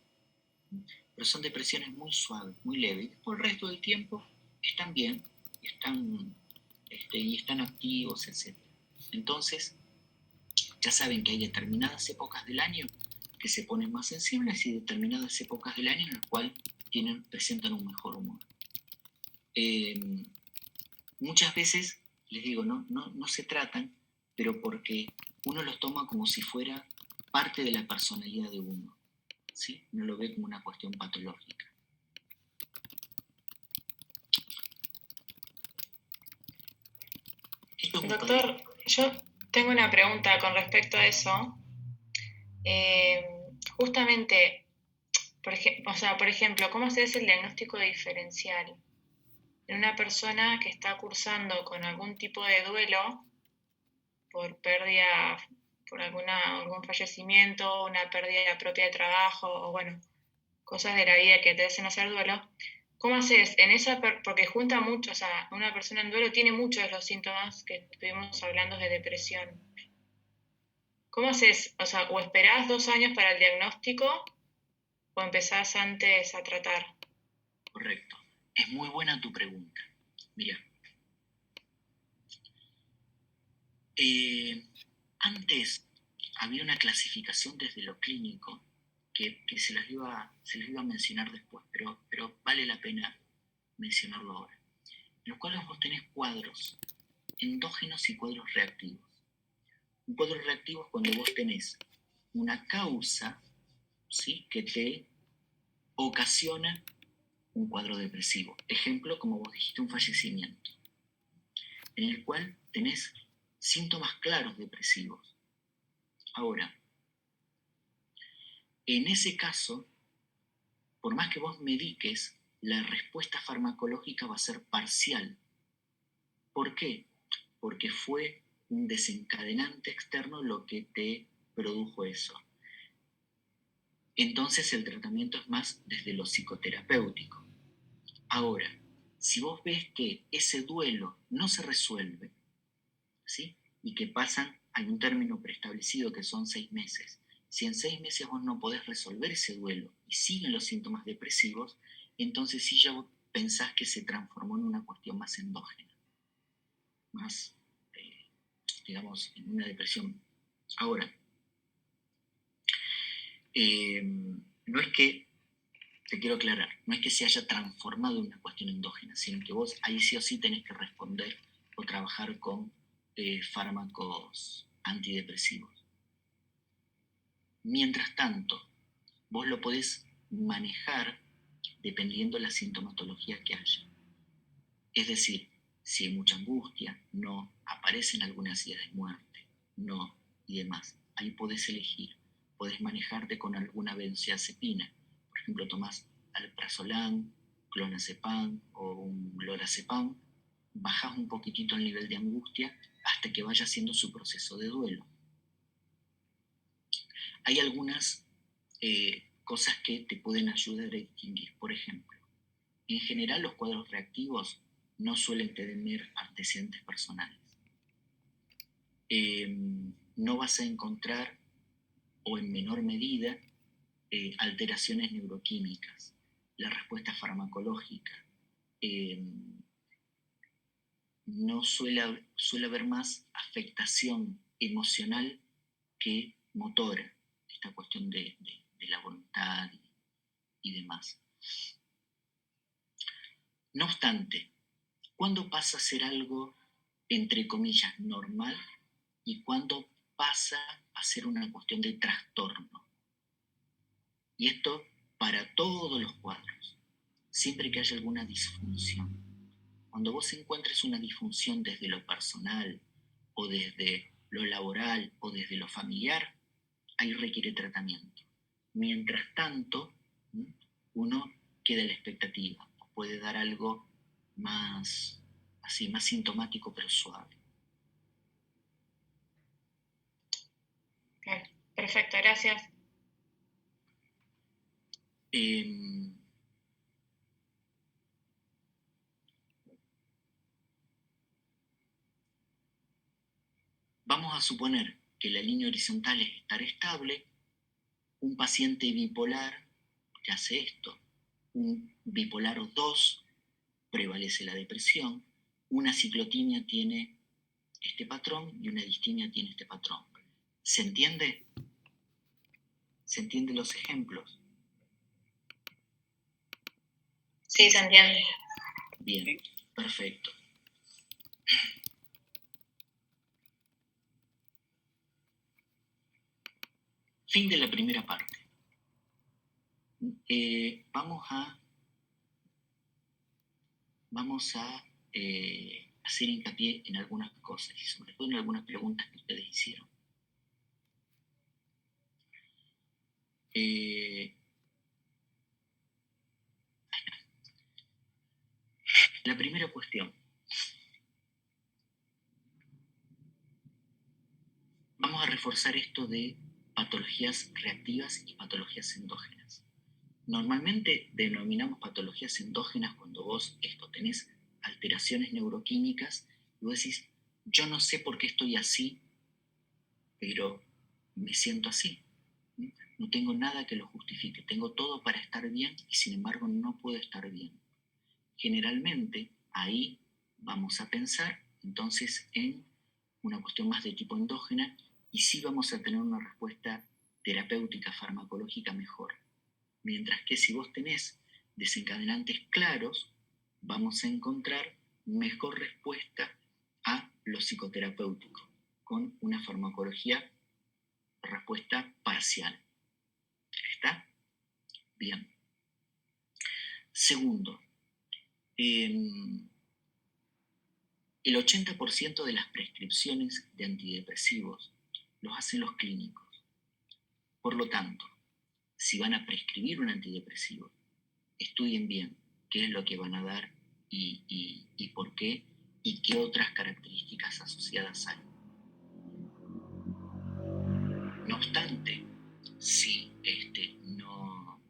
Pero son depresiones muy suaves, muy leves. Y después el resto del tiempo están bien, y están activos, etc. Entonces, ya saben que hay determinadas épocas del año que se ponen más sensibles y determinadas épocas del año en las cuales presentan un mejor humor. Muchas veces, les digo, no se tratan, pero porque uno los toma como si fuera parte de la personalidad de uno. ¿Sí? No lo ve como una cuestión patológica. Doctor, yo tengo una pregunta con respecto a eso. Justamente, por ejemplo, ¿cómo se hace el diagnóstico diferencial en una persona que está cursando con algún tipo de duelo por pérdida, por algún fallecimiento, una pérdida propia de trabajo, o bueno, cosas de la vida que te hacen hacer duelo? ¿Cómo haces en esa, porque junta mucho, o sea, una persona en duelo tiene muchos de los síntomas que estuvimos hablando de depresión? ¿Cómo haces? O sea, o esperás 2 años para el diagnóstico o empezás antes a tratar. Correcto. Es muy buena tu pregunta. Mira, antes había una clasificación desde lo clínico que se los iba a mencionar después, pero vale la pena mencionarlo ahora, en los cuales vos tenés cuadros endógenos y cuadros reactivos. Un cuadro reactivo es cuando vos tenés una causa, ¿sí?, que te ocasiona un cuadro depresivo. Ejemplo, como vos dijiste, un fallecimiento, en el cual tenés síntomas claros depresivos. Ahora, en ese caso, por más que vos mediques, la respuesta farmacológica va a ser parcial. ¿Por qué? Porque fue un desencadenante externo lo que te produjo eso. Entonces el tratamiento es más desde lo psicoterapéutico. Ahora, si vos ves que ese duelo no se resuelve, ¿sí?, y que pasan, hay un término preestablecido que son 6 meses. Si en 6 meses vos no podés resolver ese duelo y siguen los síntomas depresivos, entonces sí ya vos pensás que se transformó en una cuestión más endógena, más, digamos, en una depresión. Ahora, no es que, te quiero aclarar, no es que se haya transformado en una cuestión endógena, sino que vos ahí sí o sí tenés que responder o trabajar con fármacos antidepresivos. Mientras tanto, vos lo podés manejar dependiendo de la sintomatología que haya. Es decir, si hay mucha angustia, no, aparecen algunas ideas de muerte, no, y demás. Ahí podés elegir, podés manejarte con alguna benzodiazepina. Por ejemplo, tomás alprazolam, clonazepam o un lorazepam, bajás un poquitito el nivel de angustia hasta que vaya haciendo su proceso de duelo. Hay algunas cosas que te pueden ayudar a distinguir. Por ejemplo, en general los cuadros reactivos no suelen tener antecedentes personales. No vas a encontrar, o en menor medida, alteraciones neuroquímicas, la respuesta farmacológica. No suele haber más afectación emocional que motora, esta cuestión de la voluntad y demás. No obstante, ¿cuándo pasa a ser algo, entre comillas, normal y cuándo pasa a ser una cuestión de trastorno? Y esto para todos los cuadros, siempre que haya alguna disfunción. Cuando vos encuentres una disfunción desde lo personal o desde lo laboral o desde lo familiar, ahí requiere tratamiento. Mientras tanto, uno queda a la expectativa, puede dar algo más, así, más sintomático pero suave. Claro. Perfecto, gracias. Vamos a suponer que la línea horizontal es estar estable. Un paciente bipolar que hace esto, un bipolar 2 prevalece la depresión, una ciclotimia tiene este patrón y una distimia tiene este patrón. ¿Se entiende? ¿Se entienden los ejemplos? Sí, se entiende. Bien, perfecto. Fin de la primera parte. Vamos a hacer hincapié en algunas cosas y sobre todo en algunas preguntas que ustedes hicieron. La primera cuestión. Vamos a reforzar esto de patologías reactivas y patologías endógenas. Normalmente denominamos patologías endógenas cuando vos tenés alteraciones neuroquímicas y vos decís, yo no sé por qué estoy así, pero me siento así. No tengo nada que lo justifique, tengo todo para estar bien y sin embargo no puedo estar bien. Generalmente ahí Vamos a pensar entonces en una cuestión más de tipo endógena y sí vamos a tener una respuesta terapéutica farmacológica mejor. Mientras que si vos tenés desencadenantes claros, vamos a encontrar mejor respuesta a lo psicoterapéutico, con una farmacología respuesta parcial. ¿Está? Bien. Segundo, el 80% de las prescripciones de antidepresivos los hacen los clínicos. Por lo tanto, si van a prescribir un antidepresivo, estudien bien qué es lo que van a dar y por qué y qué otras características asociadas hay. No obstante, si no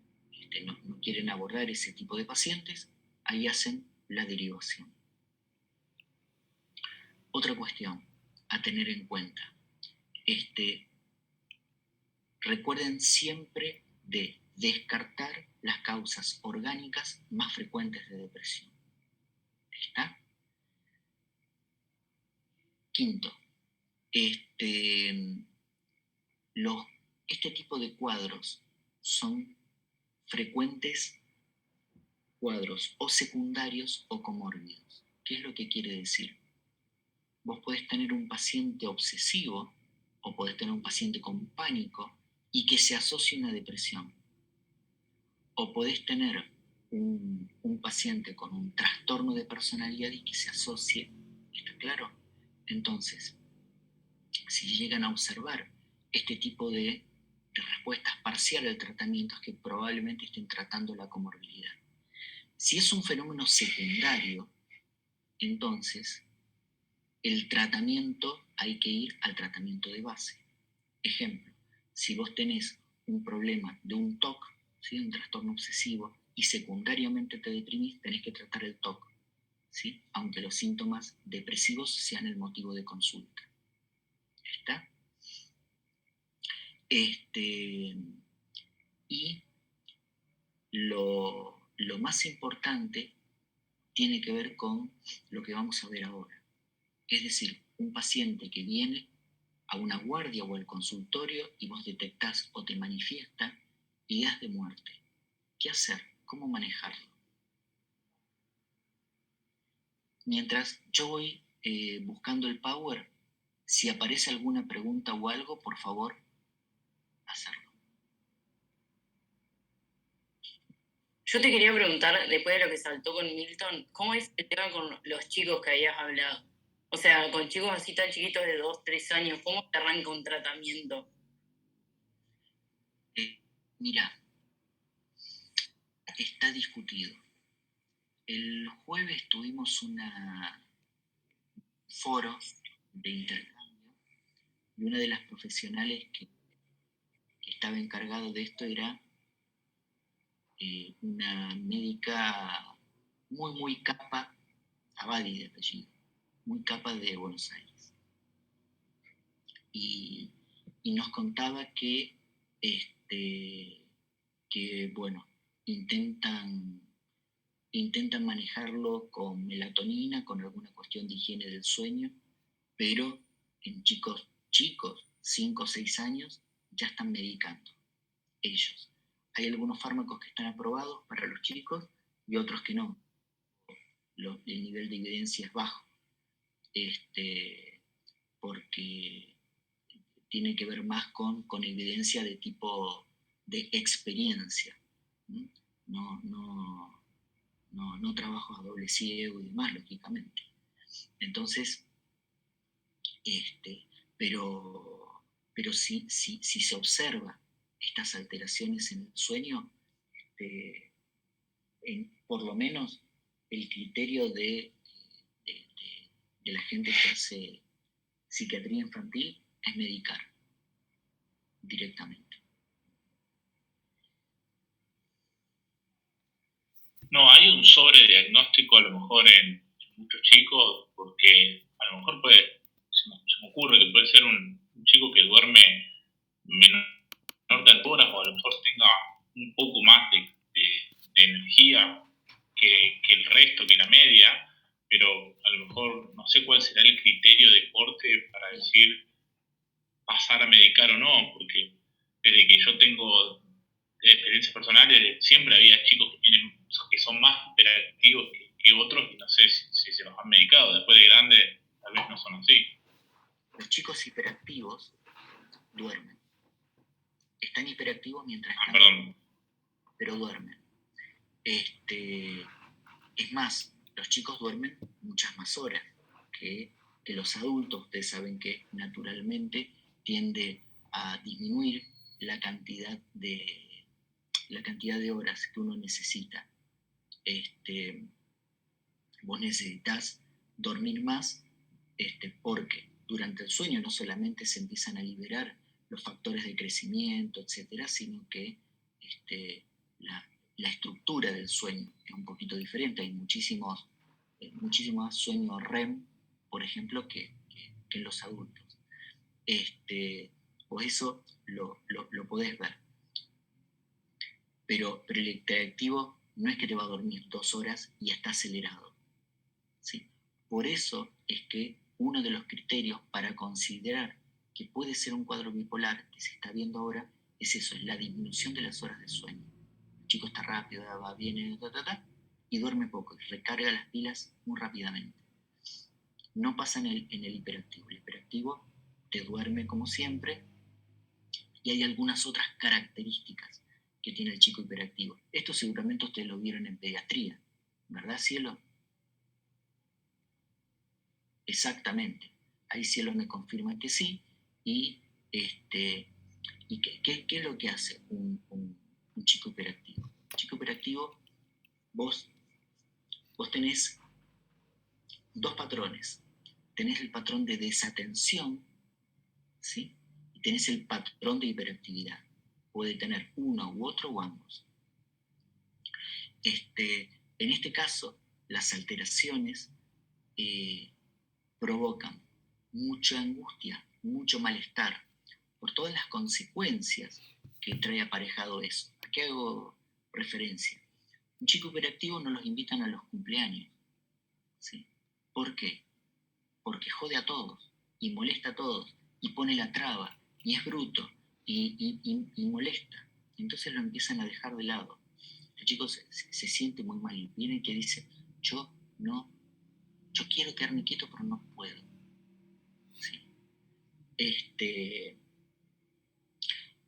quieren abordar ese tipo de pacientes, ahí hacen la derivación. Otra cuestión a tener en cuenta. Recuerden siempre de descartar las causas orgánicas más frecuentes de depresión. ¿Está? Quinto, este tipo de cuadros son frecuentes cuadros o secundarios o comórbidos. ¿Qué es lo que quiere decir? Vos podés tener un paciente obsesivo o podés tener un paciente con pánico y que se asocie a una depresión. O podés tener un paciente con un trastorno de personalidad y que se asocie. ¿Está claro? Entonces, si llegan a observar este tipo de respuestas parciales al tratamiento, es que probablemente estén tratando la comorbilidad. Si es un fenómeno secundario, entonces el tratamiento hay que ir al tratamiento de base. Ejemplo, si vos tenés un problema de un TOC, ¿sí? Un trastorno obsesivo, y secundariamente te deprimís, tenés que tratar el TOC, ¿sí? Aunque los síntomas depresivos sean el motivo de consulta. ¿Está? Y lo más importante tiene que ver con lo que vamos a ver ahora. Es decir, un paciente que viene a una guardia o al consultorio y vos detectás o te manifiesta ideas de muerte. ¿Qué hacer? ¿Cómo manejarlo? Mientras yo voy buscando el power, si aparece alguna pregunta o algo, por favor, hacerlo. Yo te quería preguntar, después de lo que saltó con Milton, ¿cómo es el tema con los chicos que habías hablado? O sea, con chicos así tan chiquitos de 2, 3 años, ¿cómo te arranca un tratamiento? Mira, está discutido. El jueves tuvimos un foro de intercambio y una de las profesionales que estaba encargado de esto era una médica muy capa, Abadi de apellido, muy capa de Buenos Aires. Y nos contaba que, bueno, intentan manejarlo con melatonina, con alguna cuestión de higiene del sueño, pero en chicos, 5 o 6 años, ya están medicando ellos. Hay algunos fármacos que están aprobados para los chicos y otros que no. El nivel de evidencia es bajo, porque tiene que ver más con evidencia de tipo de experiencia. No trabajos a doble ciego y demás, lógicamente. Entonces, pero si se observa estas alteraciones en el sueño, por lo menos el criterio de la gente que hace psiquiatría infantil es medicar directamente. No, hay un sobrediagnóstico a lo mejor en muchos chicos, porque a lo mejor se me ocurre que puede ser un chico que duerme menor cantidad de horas o a lo mejor tenga un poco más de energía que el resto, que la media, pero a lo será el criterio de corte para decir pasar a medicar o no? Porque desde que yo tengo experiencias personales, siempre había chicos que son más hiperactivos que otros y no sé si se los han medicado. Después de grande, tal vez no son así. Los chicos hiperactivos duermen. Están hiperactivos mientras están Perdón. pero duermen. Es más, los chicos duermen muchas más horas que los adultos. Ustedes saben que naturalmente tiende a disminuir la cantidad de horas que uno necesita. Vos necesitas dormir más porque durante el sueño no solamente se empiezan a liberar los factores de crecimiento, etcétera, sino que la estructura del sueño es un poquito diferente. Hay muchísimo más sueño REM, por ejemplo, que en los adultos. Vos eso lo podés ver. Pero el hiperactivo no es que te va a dormir 2 horas y está acelerado, ¿sí? Por eso es que uno de los criterios para considerar que puede ser un cuadro bipolar que se está viendo ahora es eso, es la disminución de las horas de sueño. El chico está rápido, va, viene, y duerme poco, y recarga las pilas muy rápidamente. No pasa en el hiperactivo. El hiperactivo te duerme como siempre y hay algunas otras características que tiene el chico hiperactivo. Esto seguramente ustedes lo vieron en pediatría, ¿verdad, Cielo? Exactamente. Ahí Cielo me confirma que sí. ¿Y qué es lo que hace un chico hiperactivo? Un chico hiperactivo, vos tenés 2 patrones. Tenés el patrón de desatención, ¿sí? Y tenés el patrón de hiperactividad. Puede tener uno u otro o ambos. En este caso, las alteraciones provocan mucha angustia, mucho malestar, por todas las consecuencias que trae aparejado eso. ¿A qué hago referencia? Un chico hiperactivo no los invitan a los cumpleaños, ¿sí? ¿Por qué? Porque jode a todos, y molesta a todos, y pone la traba, y es bruto, y molesta. Entonces lo empiezan a dejar de lado. El chico se siente muy mal, y viene y te dice, yo quiero quedarme quieto, pero no puedo. ¿Sí?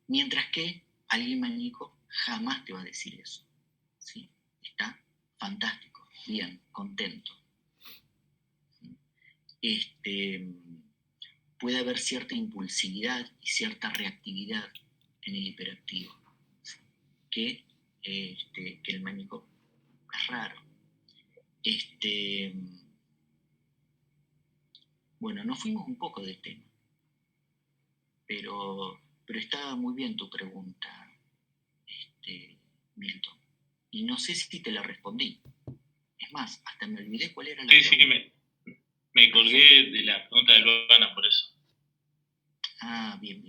Mientras que alguien maníaco jamás te va a decir eso. ¿Sí? Está fantástico, bien, contento. Puede haber cierta impulsividad y cierta reactividad en el hiperactivo, ¿sí? que el maníaco es raro. Bueno, nos fuimos un poco del tema, pero estaba muy bien tu pregunta, Milton. Y no sé si te la respondí. Es más, hasta me olvidé cuál era la pregunta. Sí, me colgué de la pregunta de Luana por eso. Ah, bien.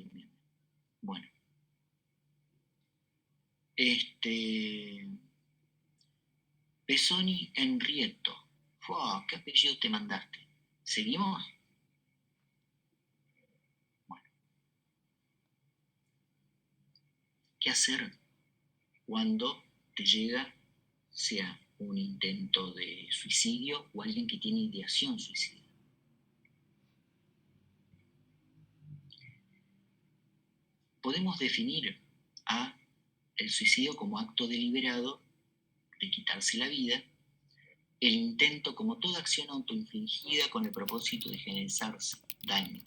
Bueno. Pesoni Enrieto. ¡Fua! ¿Qué apellido te mandaste? ¿Seguimos? Bueno. ¿Qué hacer cuando te llega, sea un intento de suicidio o alguien que tiene ideación suicida? Podemos definir a el suicidio como acto deliberado de quitarse la vida, el intento como toda acción autoinfligida con el propósito de generarse daño,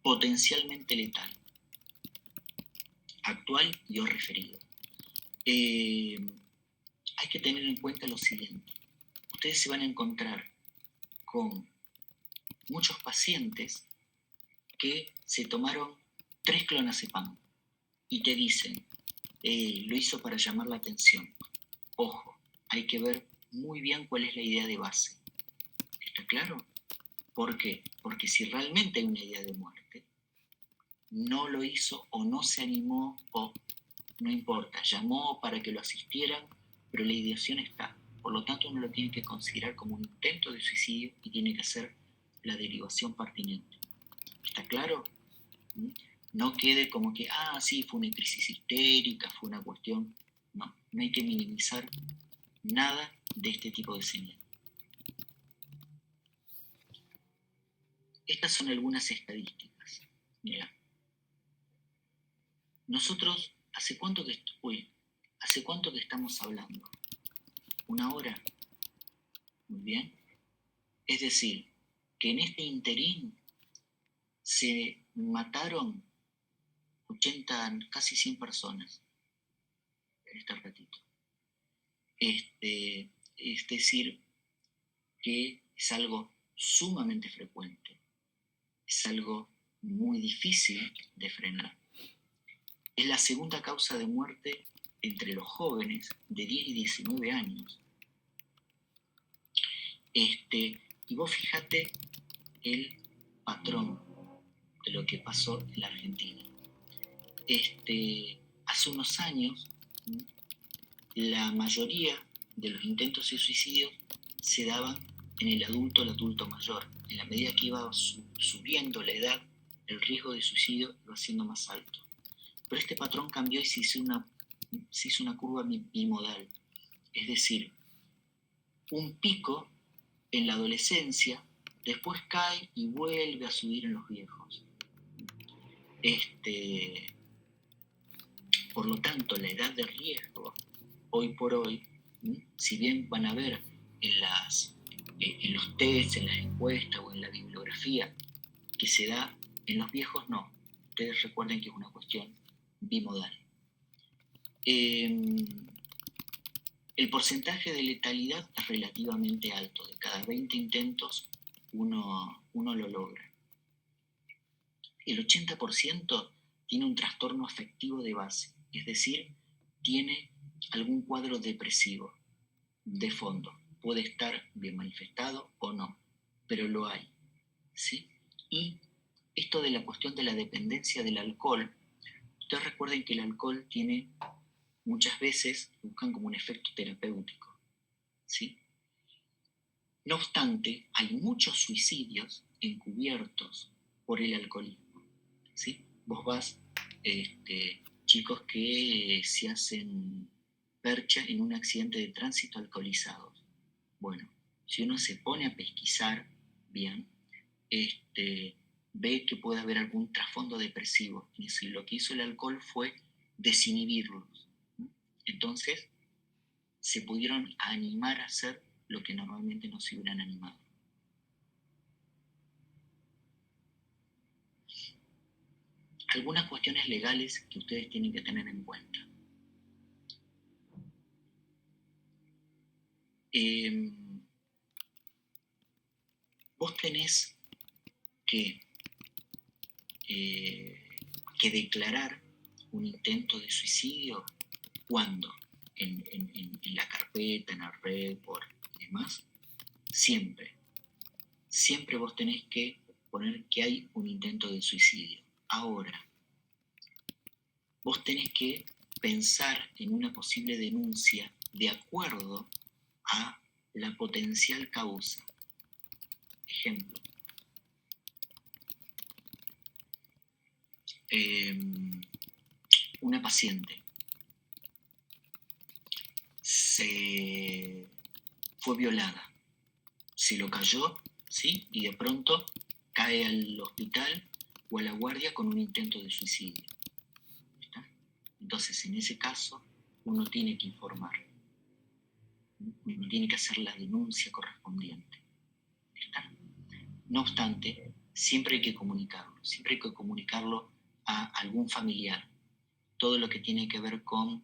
potencialmente letal, actual y o referido. Hay que tener en cuenta lo siguiente. Ustedes se van a encontrar con muchos pacientes que se tomaron 3 clonazepam y te dicen, lo hizo para llamar la atención. Ojo, hay que ver muy bien cuál es la idea de base. ¿Está claro? ¿Por qué? Porque si realmente hay una idea de muerte, no lo hizo o no se animó o no importa, llamó para que lo asistieran, pero la ideación está. Por lo tanto, uno lo tiene que considerar como un intento de suicidio y tiene que hacer la derivación pertinente. ¿Está claro? No quede como que, sí, fue una crisis histérica, fue una cuestión. No hay que minimizar nada de este tipo de señal. Estas son algunas estadísticas. Mira, nosotros, ¿hace cuánto que estamos hablando? ¿1 hora? Muy bien. Es decir, que en este interín se mataron 80, casi 100 personas en este ratito. Es decir, que es algo sumamente frecuente, es algo muy difícil de frenar. Es la segunda causa de muerte entre los jóvenes de 10 y 19 años. Y vos fíjate el patrón de lo que pasó en la Argentina. Hace unos años, la mayoría de los intentos de suicidio se daban en el adulto mayor. En la medida que iba subiendo la edad, el riesgo de suicidio iba siendo más alto. Pero este patrón cambió y se hizo una curva bimodal. Es decir, un pico en la adolescencia, después cae y vuelve a subir en los viejos. Por lo tanto, la edad de riesgo, hoy por hoy, si bien van a ver en los tests, en las encuestas o en la bibliografía que se da, en los viejos no. Ustedes recuerden que es una cuestión bimodal. El porcentaje de letalidad es relativamente alto. De cada 20 intentos, uno lo logra. El 80% tiene un trastorno afectivo de base, es decir, tiene algún cuadro depresivo de fondo. Puede estar bien manifestado o no, pero lo hay, ¿sí? Y esto de la cuestión de la dependencia del alcohol, ustedes recuerden que el alcohol tiene, muchas veces, buscan como un efecto terapéutico, ¿sí? No obstante, hay muchos suicidios encubiertos por el alcoholismo, ¿sí? Vos vas, chicos que se hacen percha en un accidente de tránsito alcoholizados. Bueno, si uno se pone a pesquisar bien, ve que puede haber algún trasfondo depresivo. Es decir, lo que hizo el alcohol fue desinhibirlos. Entonces, se pudieron animar a hacer lo que normalmente no se hubieran animado. Algunas cuestiones legales que ustedes tienen que tener en cuenta. Vos tenés que declarar un intento de suicidio cuando en la carpeta, en la red, y demás, siempre vos tenés que poner que hay un intento de suicidio. Ahora, vos tenés que pensar en una posible denuncia de acuerdo a la potencial causa. Ejemplo, una paciente fue violada, se lo cayó, ¿sí? Y de pronto cae al hospital o a la guardia con un intento de suicidio. ¿Está? Entonces, en ese caso, uno tiene que informar. Uno tiene que hacer la denuncia correspondiente. ¿Está? No obstante, siempre hay que comunicarlo a algún familiar. Todo lo que tiene que ver con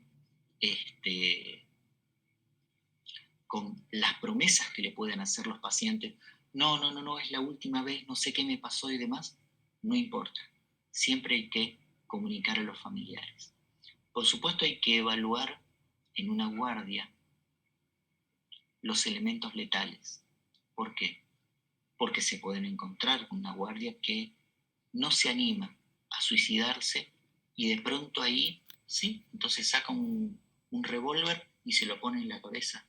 las promesas que le pueden hacer los pacientes. No, es la última vez, no sé qué me pasó y demás. No importa. Siempre hay que comunicar a los familiares. Por supuesto, hay que evaluar en una guardia los elementos letales. ¿Por qué? Porque se pueden encontrar una guardia que no se anima a suicidarse y de pronto ahí, ¿sí? Entonces saca un revólver y se lo pone en la cabeza,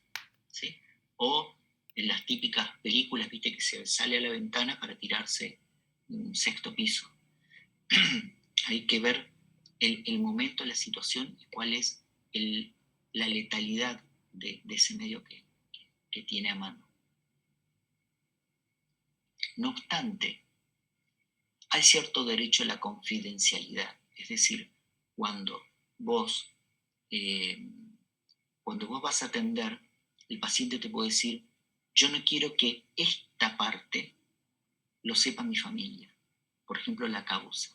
¿sí? O en las típicas películas, viste, que se sale a la ventana para tirarse un sexto piso. Hay que ver el momento, la situación y cuál es la letalidad de ese medio que tiene a mano. No obstante, hay cierto derecho a la confidencialidad, es decir, cuando vos vas a atender, el paciente te puede decir, yo no quiero que esta parte lo sepa mi familia, por ejemplo, la causa.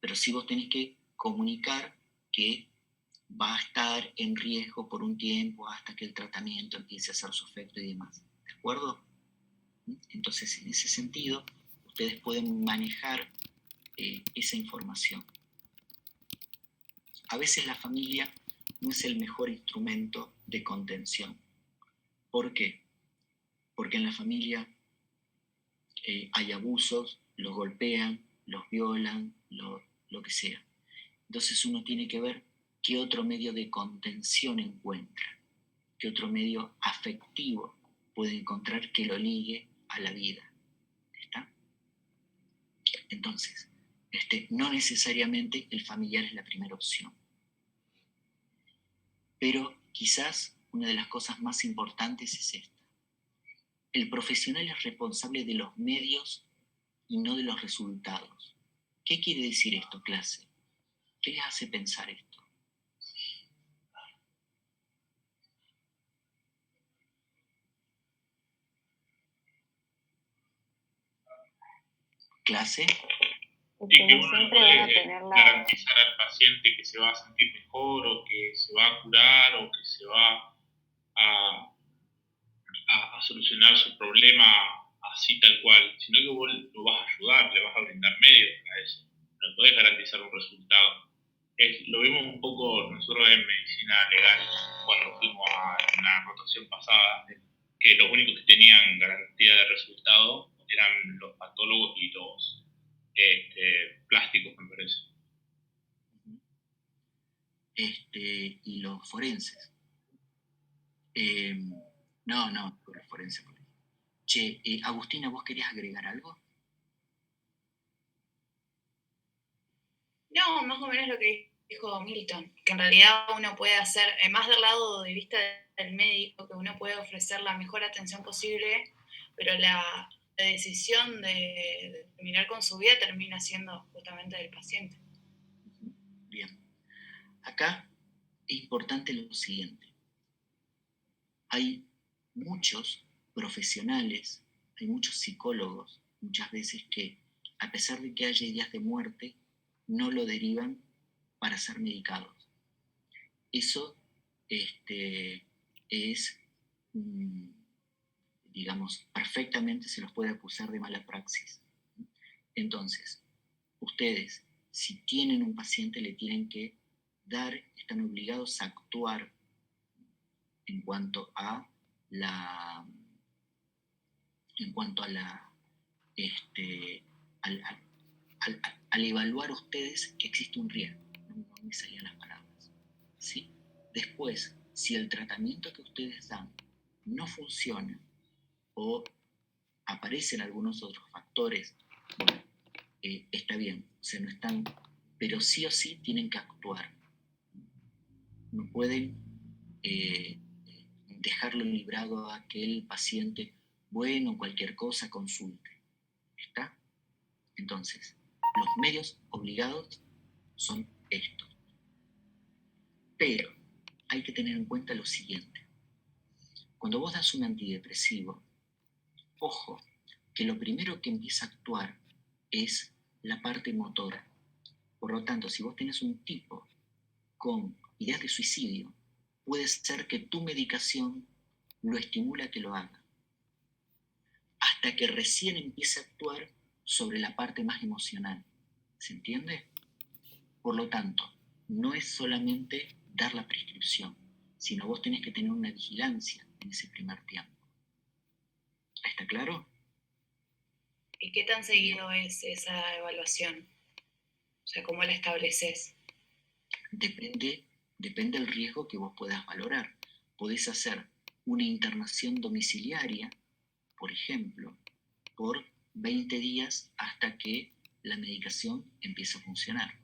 Pero sí vos tenés que comunicar que va a estar en riesgo por un tiempo hasta que el tratamiento empiece a hacer su efecto y demás. ¿De acuerdo? Entonces, en ese sentido, ustedes pueden manejar esa información. A veces la familia no es el mejor instrumento de contención. ¿Por qué? Porque en la familia hay abusos, los golpean, los violan, lo que sea. Entonces uno tiene que ver qué otro medio de contención encuentra, qué otro medio afectivo puede encontrar que lo ligue a la vida. ¿Está? Entonces, no necesariamente el familiar es la primera opción. Pero quizás una de las cosas más importantes es esta. El profesional es responsable de los medios y no de los resultados. ¿Qué quiere decir esto, clase? ¿Qué les hace pensar esto? ¿Clase? Y que uno no puede garantizar al paciente que se va a sentir mejor o que se va a curar o que se va a solucionar su problema así tal cual, sino que vos lo vas a ayudar, le vas a brindar medios para eso. No podés garantizar un resultado. Lo vimos un poco nosotros en medicina legal cuando fuimos a una rotación pasada, que los únicos que tenían garantía de resultado eran los patólogos y los plásticos, me parece. Y los forenses. No, los forenses. Che, Agustina, ¿vos querías agregar algo? No, más o menos lo que dijo Milton, que en realidad uno puede hacer, más del lado de vista del médico, que uno puede ofrecer la mejor atención posible, pero la decisión de terminar con su vida termina siendo justamente del paciente. Bien. Acá es importante lo siguiente. Hay muchos profesionales, hay muchos psicólogos, muchas veces que, a pesar de que haya ideas de muerte, no lo derivan para ser medicados. Eso es, digamos, perfectamente se los puede acusar de mala praxis. Entonces, ustedes, si tienen un paciente, le tienen que dar, están obligados a actuar en cuanto a al evaluar ustedes que existe un riesgo. No me salían las palabras. ¿Sí? Después, si el tratamiento que ustedes dan no funciona o aparecen algunos otros factores, bueno, está bien, o sea, no están, pero sí o sí tienen que actuar. No pueden dejarlo librado a que el paciente, bueno, cualquier cosa, consulte. ¿Está? Entonces, los medios obligados son estos. Pero hay que tener en cuenta lo siguiente. Cuando vos das un antidepresivo, ojo, que lo primero que empieza a actuar es la parte motora. Por lo tanto, si vos tenés un tipo con ideas de suicidio, puede ser que tu medicación lo estimula a que lo haga, hasta que recién empiece a actuar sobre la parte más emocional. ¿Se entiende? Por lo tanto, no es solamente dar la prescripción, sino vos tenés que tener una vigilancia en ese primer tiempo. ¿Está claro? ¿Y qué tan seguido es esa evaluación? O sea, ¿cómo la estableces? Depende del riesgo que vos puedas valorar. Podés hacer una internación domiciliaria, por ejemplo, por 20 días hasta que la medicación empiece a funcionar.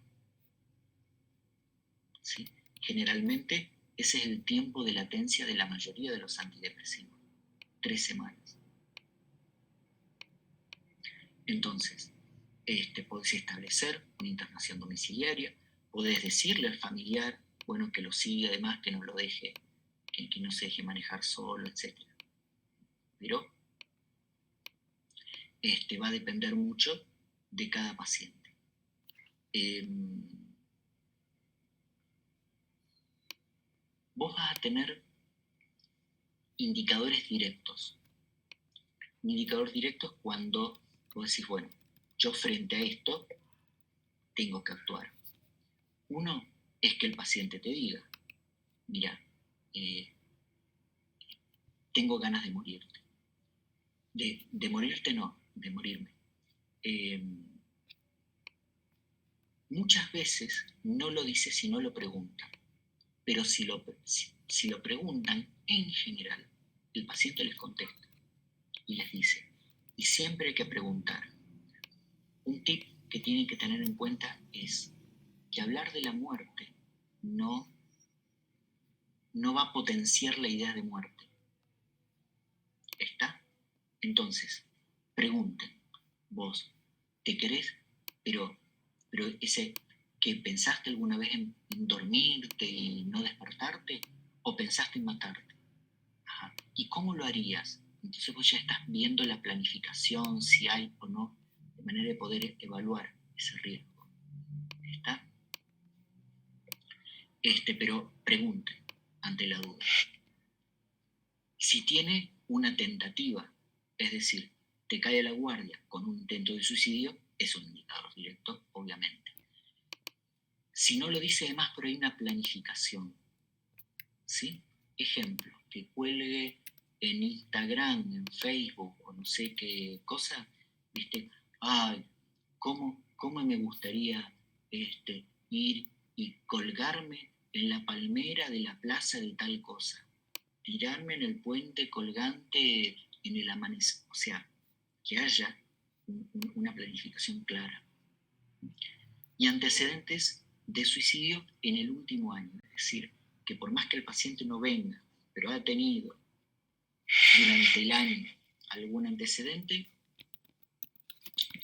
¿Sí? Generalmente ese es el tiempo de latencia de la mayoría de los antidepresivos, 3 semanas. Entonces, podés establecer una internación domiciliaria, podés decirle al familiar, bueno, que lo siga, además que no lo deje, que no se deje manejar solo, etc. Pero va a depender mucho de cada paciente. Vos vas a tener indicadores directos. Un indicador directo es cuando vos decís, bueno, yo frente a esto tengo que actuar. Uno es que el paciente te diga, mira, tengo ganas de morirte. De morirte no, de morirme. Muchas veces no lo dice si no lo preguntan, pero si lo preguntan, en general, el paciente les contesta y les dice, y siempre hay que preguntar. Un tip que tienen que tener en cuenta es que hablar de la muerte no va a potenciar la idea de muerte. ¿Está? Entonces, pregunten, vos, ¿te querés? Pero ese que pensaste alguna vez en dormirte y no despertarte, o pensaste en matarte. Ajá. ¿Y cómo lo harías? Entonces vos ya estás viendo la planificación, si hay o no, de manera de poder evaluar ese riesgo. ¿Está? Pero pregunten ante la duda. Si tiene una tentativa, es decir, te cae a la guardia con un intento de suicidio, es un indicador directo, obviamente. Si no lo dice además, pero hay una planificación, ¿sí? Ejemplo, que cuelgue en Instagram, en Facebook, o no sé qué cosa, ¿viste? Ay, ¿cómo me gustaría ir y colgarme en la palmera de la plaza de tal cosa? Tirarme en el puente colgante en el amanecer. O sea, que haya una planificación clara. Y antecedentes de suicidio en el último año. Es decir, que por más que el paciente no venga, pero ha tenido durante el año algún antecedente,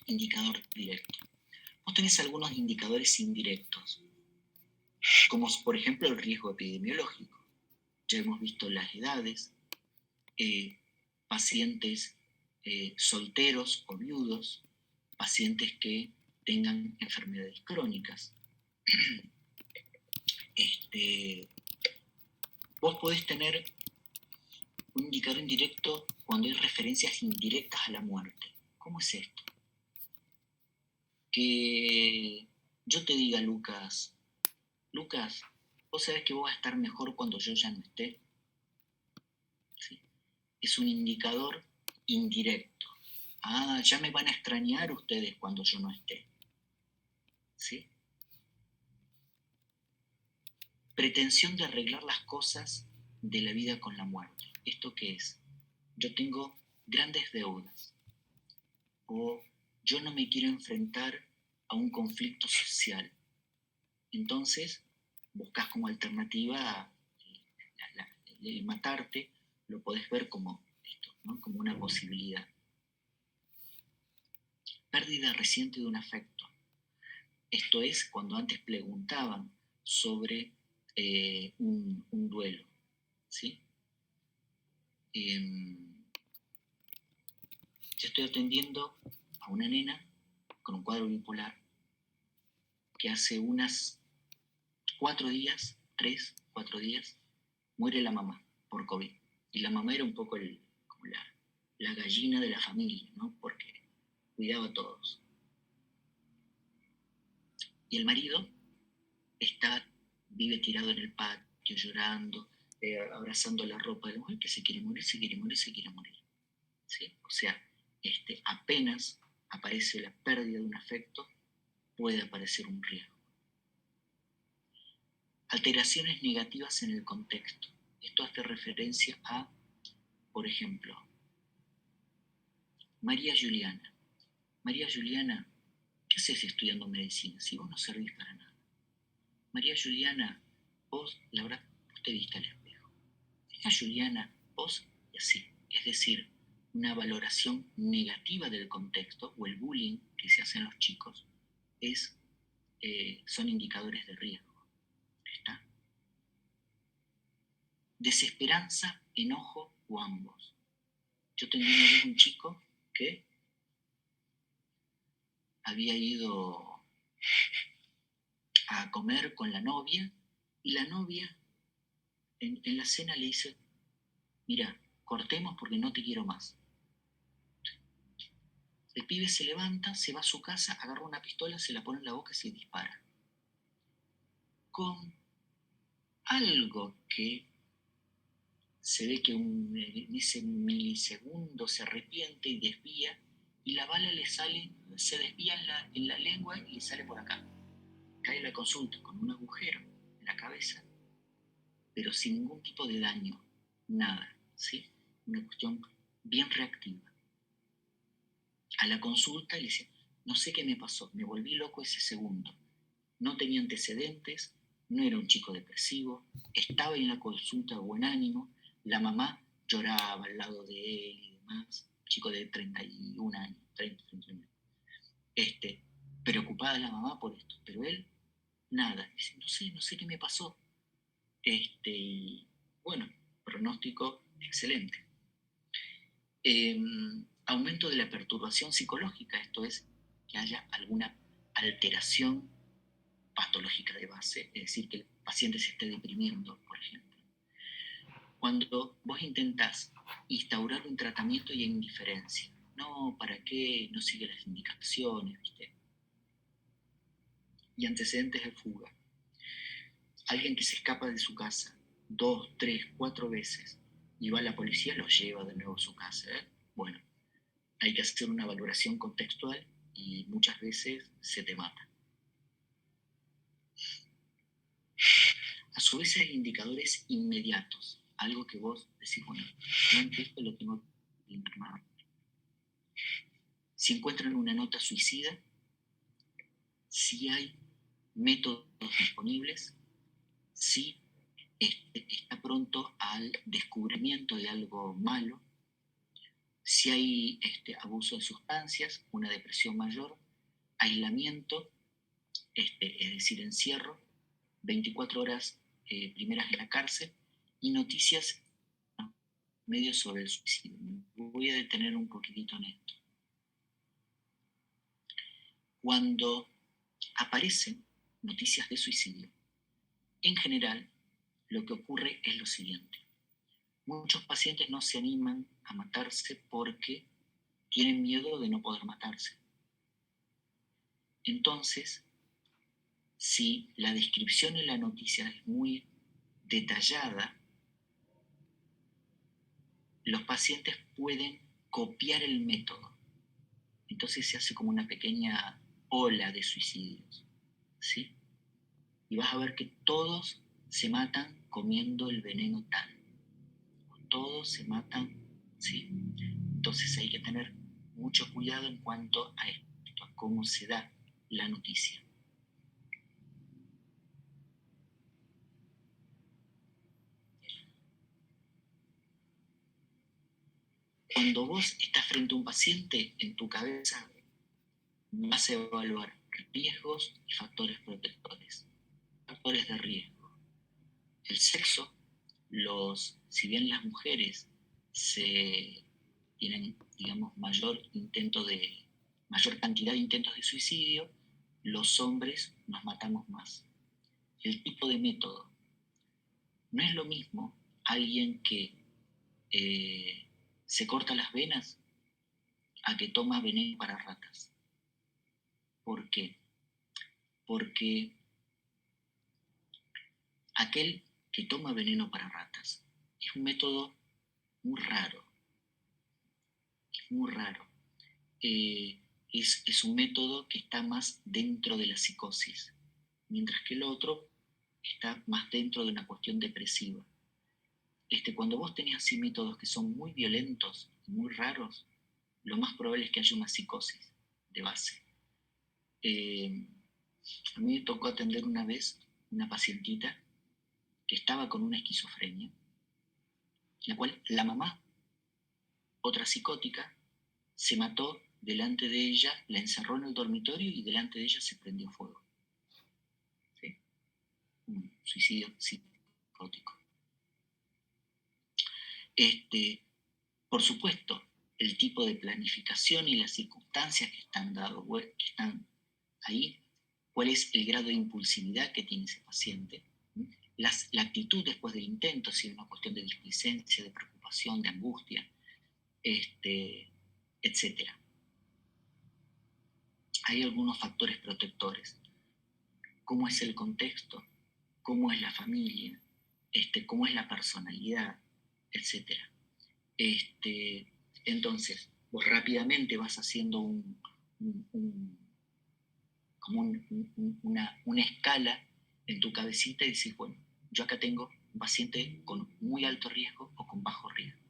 indicador directo. Vos tenés algunos indicadores indirectos, como por ejemplo el riesgo epidemiológico. Ya hemos visto las edades, pacientes solteros o viudos, pacientes que tengan enfermedades crónicas. Vos podés tener un indicador indirecto cuando hay referencias indirectas a la muerte. ¿Cómo es esto? Que yo te diga, Lucas, vos sabés que vos vas a estar mejor cuando yo ya no esté. ¿Sí? Es un indicador indirecto. Ah, ya me van a extrañar ustedes cuando yo no esté. ¿Sí? Pretensión de arreglar las cosas de la vida con la muerte. ¿Esto qué es? Yo tengo grandes deudas. O yo no me quiero enfrentar a un conflicto social. Entonces, buscas como alternativa el matarte, lo podés ver como esto, ¿no? Como una posibilidad. Pérdida reciente de un afecto. Esto es cuando antes preguntaban sobre un duelo, ¿sí? Yo estoy atendiendo a una nena con un cuadro bipolar que hace unas 4 días, 3, 4 días, muere la mamá por COVID. Y la mamá era un poco como la gallina de la familia, ¿no? Porque cuidaba a todos. Y el marido vive tirado en el patio, llorando, abrazando la ropa de la mujer, que se quiere morir. ¿Sí? O sea, apenas aparece la pérdida de un afecto, puede aparecer un riesgo. Alteraciones negativas en el contexto. Esto hace referencia a Por ejemplo, María Juliana. María Juliana, ¿qué haces estudiando medicina si vos no servís para nada? María Juliana, vos, la verdad, vos te viste al espejo. María Juliana, vos, y así. Es decir, una valoración negativa del contexto o el bullying que se hacen los chicos son indicadores de riesgo. ¿Está? Desesperanza, enojo o ambos. Yo tenía una vez un chico que había ido a comer con la novia y la novia en la cena le dice, mira, cortemos porque no te quiero más. El pibe se levanta, se va a su casa, agarra una pistola, se la pone en la boca y se dispara. Con algo que se ve que en ese milisegundo se arrepiente y desvía, y la bala le sale, se desvía en la lengua y le sale por acá. Cae en la consulta con un agujero en la cabeza, pero sin ningún tipo de daño, nada, ¿sí? Una cuestión bien reactiva. A la consulta le dice, no sé qué me pasó, me volví loco ese segundo. No tenía antecedentes, no era un chico depresivo, estaba en la consulta de buen ánimo, la mamá lloraba al lado de él y demás, chico de 31 años, 31 años. Preocupada la mamá por esto, pero él, nada, dice, no sé qué me pasó. Y bueno, pronóstico excelente. Aumento de la perturbación psicológica, esto es, que haya alguna alteración patológica de base, es decir, que el paciente se esté deprimiendo, por ejemplo. Cuando vos intentás instaurar un tratamiento y hay indiferencia, no, ¿para qué? No sigue las indicaciones, ¿viste? Y antecedentes de fuga. Alguien que se escapa de su casa 2, 3, 4 veces y va a la policía, lo lleva de nuevo a su casa. Bueno, hay que hacer una valoración contextual y muchas veces se te mata. A su vez hay indicadores inmediatos, algo que vos decís, bueno, yo ante esto lo tengo que informar. Si encuentran una nota suicida, si hay métodos disponibles, si está pronto al descubrimiento de algo malo, si hay abuso de sustancias, una depresión mayor, aislamiento, es decir, encierro, 24 horas primeras en la cárcel y noticias medios sobre el suicidio. Me voy a detener un poquitito en esto. Cuando aparecen noticias de suicidio, en general lo que ocurre es lo siguiente. Muchos pacientes no se animan a matarse porque tienen miedo de no poder matarse. Entonces, si la descripción en la noticia es muy detallada, los pacientes pueden copiar el método. Entonces se hace como una pequeña ola de suicidios, ¿sí? Y vas a ver que todos se matan comiendo el veneno tal. Todos se matan, ¿sí? Entonces hay que tener mucho cuidado en cuanto a esto, a cómo se da la noticia. Cuando vos estás frente a un paciente, en tu cabeza vas a evaluar riesgos y factores protectores. Factores de riesgo. El sexo, si bien las mujeres tienen, digamos, mayor cantidad de intentos de suicidio, los hombres nos matamos más. El tipo de método. No es lo mismo alguien que se corta las venas a que toma veneno para ratas. ¿Por qué? Porque aquel que toma veneno para ratas es un método muy raro. Es muy raro. Es un método que está más dentro de la psicosis, mientras que el otro está más dentro de una cuestión depresiva. Cuando vos tenés así métodos que son muy violentos, muy raros, lo más probable es que haya una psicosis de base. A mí me tocó atender una vez una pacientita que estaba con una esquizofrenia, la cual la mamá, otra psicótica, se mató delante de ella, la encerró en el dormitorio y delante de ella se prendió fuego. ¿Sí? Un suicidio psicótico. Por supuesto, el tipo de planificación y las circunstancias que están ahí, cuál es el grado de impulsividad que tiene ese paciente, la actitud después del intento, si es una cuestión de displicencia, de preocupación, de angustia, etc. Hay algunos factores protectores. ¿Cómo es el contexto? ¿Cómo es la familia? ¿Cómo es la personalidad? Etcétera. Entonces, vos rápidamente vas haciendo una escala en tu cabecita y decís, bueno, yo acá tengo un paciente con muy alto riesgo o con bajo riesgo.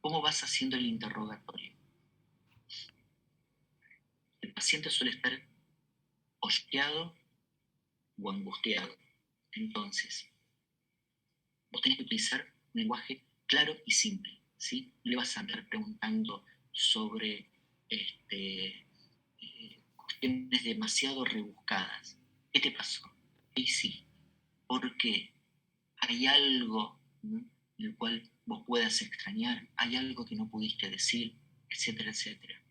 ¿Cómo vas haciendo el interrogatorio? El paciente suele estar hostiado o angustiado. Entonces, vos tenés que utilizar un lenguaje claro y simple, ¿sí? No le vas a andar preguntando sobre cuestiones demasiado rebuscadas. ¿Qué te pasó? Y sí, porque hay algo, ¿no?, en el cual vos puedas extrañar, hay algo que no pudiste decir, etcétera, etcétera.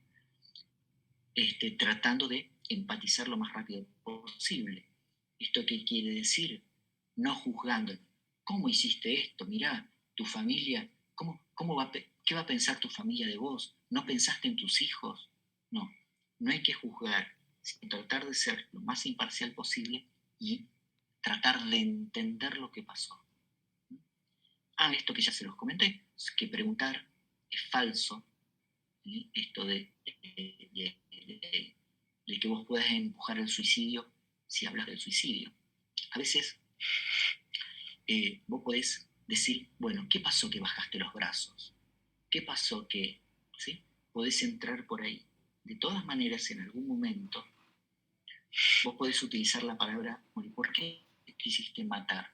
Tratando de empatizar lo más rápido posible. ¿Esto qué quiere decir? No juzgando. ¿Cómo hiciste esto? Mirá, tu familia, ¿qué va a pensar tu familia de vos? ¿No pensaste en tus hijos? No, no hay que juzgar, sino tratar de ser lo más imparcial posible y tratar de entender lo que pasó. Esto que ya se los comenté, es que preguntar es falso. Esto de que vos puedas empujar el suicidio si hablas del suicidio. A veces vos podés decir, bueno, ¿qué pasó que bajaste los brazos? ¿Qué pasó que...? ¿Sí? Podés entrar por ahí. De todas maneras, en algún momento, vos podés utilizar la palabra, bueno, ¿por qué quisiste matar?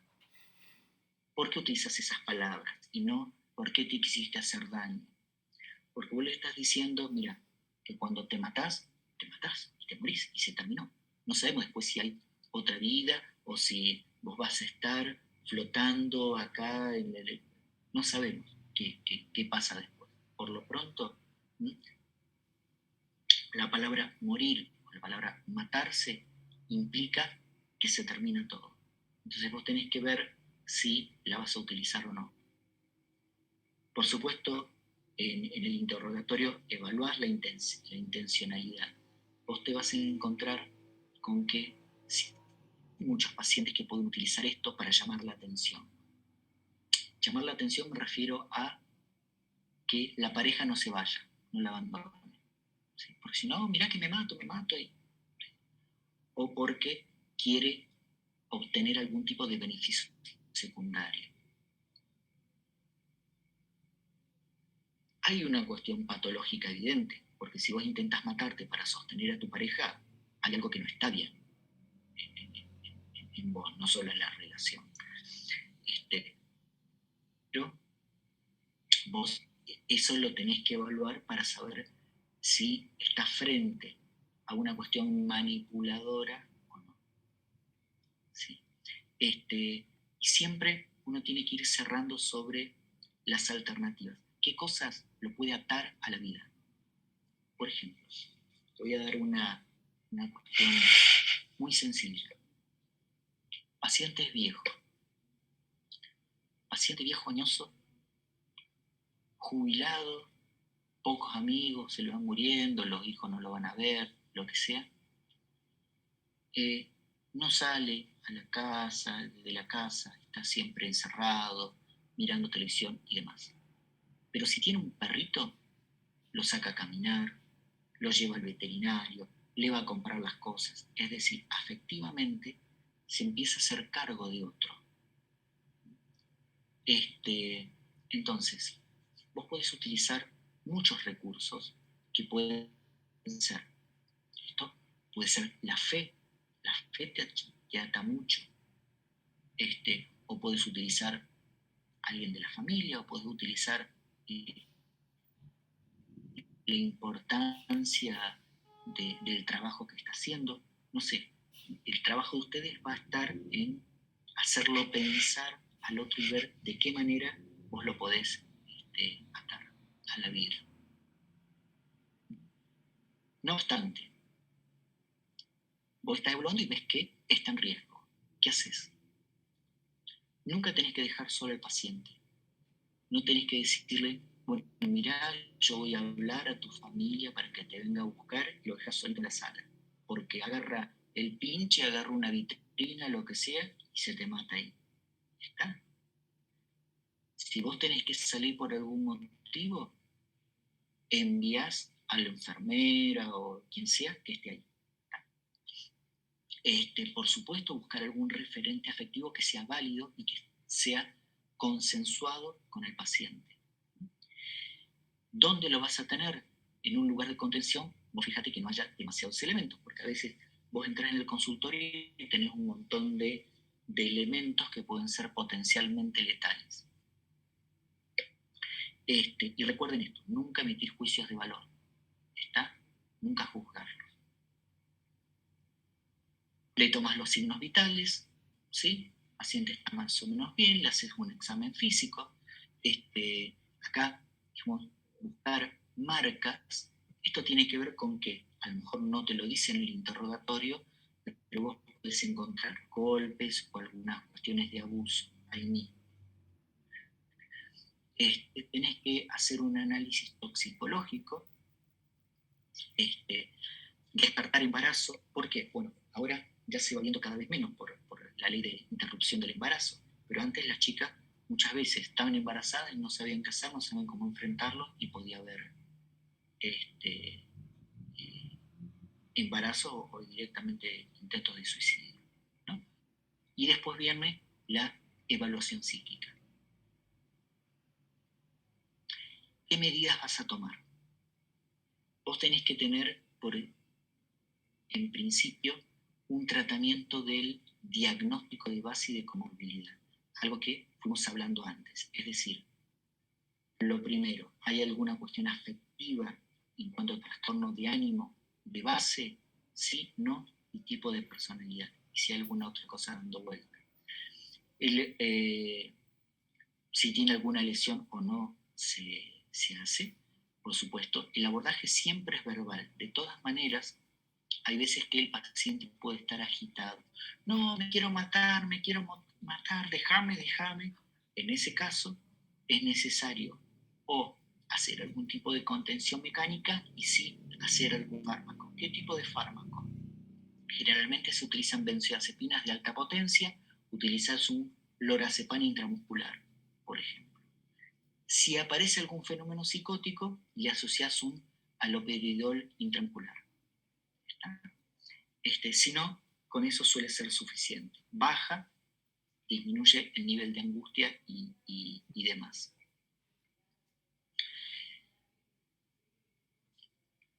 ¿Por qué utilizas esas palabras? Y no, ¿por qué te quisiste hacer daño? Porque vos le estás diciendo, mira, que cuando te matás y te morís y se terminó. No sabemos después si hay otra vida o si vos vas a estar flotando acá. No sabemos qué pasa después. Por lo pronto, la palabra morir o la palabra matarse implica que se termina todo. Entonces vos tenés que ver si la vas a utilizar o no. Por supuesto, en el interrogatorio evaluás la intencionalidad. Vos te vas a encontrar con que hay muchos pacientes que pueden utilizar esto para llamar la atención. Llamar la atención me refiero a que la pareja no se vaya, no la abandone. ¿Sí? Porque si no, mirá que me mato. O porque quiere obtener algún tipo de beneficio secundario. Hay una cuestión patológica evidente, porque si vos intentas matarte para sostener a tu pareja, hay algo que no está bien en vos, no solo en la relación. Pero vos eso lo tenés que evaluar para saber si estás frente a una cuestión manipuladora o no. ¿Sí? Y siempre uno tiene que ir cerrando sobre las alternativas. ¿Qué cosas lo puede atar a la vida? Por ejemplo, te voy a dar una cuestión muy sencilla. Paciente viejo añoso, jubilado, pocos amigos, se lo van muriendo, los hijos no lo van a ver, lo que sea. No sale a la casa, de la casa, está siempre encerrado, mirando televisión y demás. Pero si tiene un perrito, lo saca a caminar, lo lleva al veterinario, le va a comprar las cosas. Es decir, afectivamente se empieza a hacer cargo de otro. Entonces, vos podés utilizar muchos recursos que pueden ser, esto puede ser la fe te ata mucho, o puedes utilizar a alguien de la familia, o puedes utilizar la importancia del trabajo que está haciendo, no sé, el trabajo de ustedes va a estar en hacerlo pensar al otro y ver de qué manera vos lo podés atar a la vida. No obstante, vos estás evaluando y ves que está en riesgo. ¿Qué haces? Nunca tenés que dejar solo al paciente. No tenés que decirle, bueno, mirá, yo voy a hablar a tu familia para que te venga a buscar y lo dejas solito en la sala. Porque agarra el pinche, agarra una vitrina, lo que sea, y se te mata ahí. ¿Está? Si vos tenés que salir por algún motivo, envías a la enfermera o quien sea que esté ahí. Por supuesto, buscar algún referente afectivo que sea válido y que sea consensuado con el paciente. ¿Dónde lo vas a tener? En un lugar de contención, vos fíjate que no haya demasiados elementos, porque a veces vos entras en el consultorio y tenés un montón de elementos que pueden ser potencialmente letales. Y recuerden esto, nunca emitir juicios de valor, ¿está? Nunca juzgarlos. Le tomas los signos vitales, ¿sí? El paciente está más o menos bien, le haces un examen físico. Acá, digamos, buscar marcas. Esto tiene que ver con que a lo mejor no te lo dice en el interrogatorio, pero vos podés encontrar golpes o algunas cuestiones de abuso ahí mismo. Tenés que hacer un análisis toxicológico, descartar embarazo. ¿Por qué? Bueno, ahora ya se va viendo cada vez menos por la ley de interrupción del embarazo, pero antes las chicas muchas veces estaban embarazadas y no sabían qué hacer, no sabían cómo enfrentarlo y podía haber embarazo o directamente intentos de suicidio, ¿no? Y después viene la evaluación psíquica. ¿Qué medidas vas a tomar? Vos tenés que tener, en principio, un tratamiento del diagnóstico de base y de comorbilidad, algo que fuimos hablando antes. Es decir, lo primero, ¿hay alguna cuestión afectiva en cuanto a trastorno de ánimo de base? Sí, no, y tipo de personalidad. Y si hay alguna otra cosa dando vuelta. Si tiene alguna lesión o no, se hace. Por supuesto, el abordaje siempre es verbal. De todas maneras, hay veces que el paciente puede estar agitado. No, me quiero matar, déjame. En ese caso, es necesario o hacer algún tipo de contención mecánica y sí hacer algún fármaco. ¿Qué tipo de fármaco? Generalmente se utilizan benzodiazepinas de alta potencia, utilizas un lorazepam intramuscular, por ejemplo. Si aparece algún fenómeno psicótico, le asocias un haloperidol intramuscular. Si no, con eso suele ser suficiente. Baja, disminuye el nivel de angustia y demás.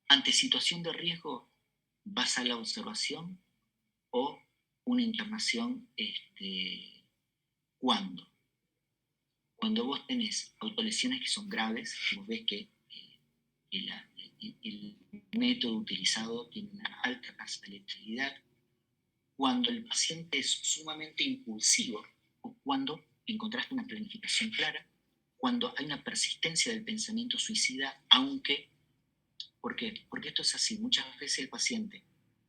Ante situación de riesgo, vas a la observación o una internación. ¿Cuándo? Cuando vos tenés autolesiones que son graves, vos ves que el método utilizado tiene una alta tasa de letalidad, cuando el paciente es sumamente impulsivo o cuando encontraste una planificación clara, cuando hay una persistencia del pensamiento suicida, aunque, ¿por qué? Porque esto es así, muchas veces el paciente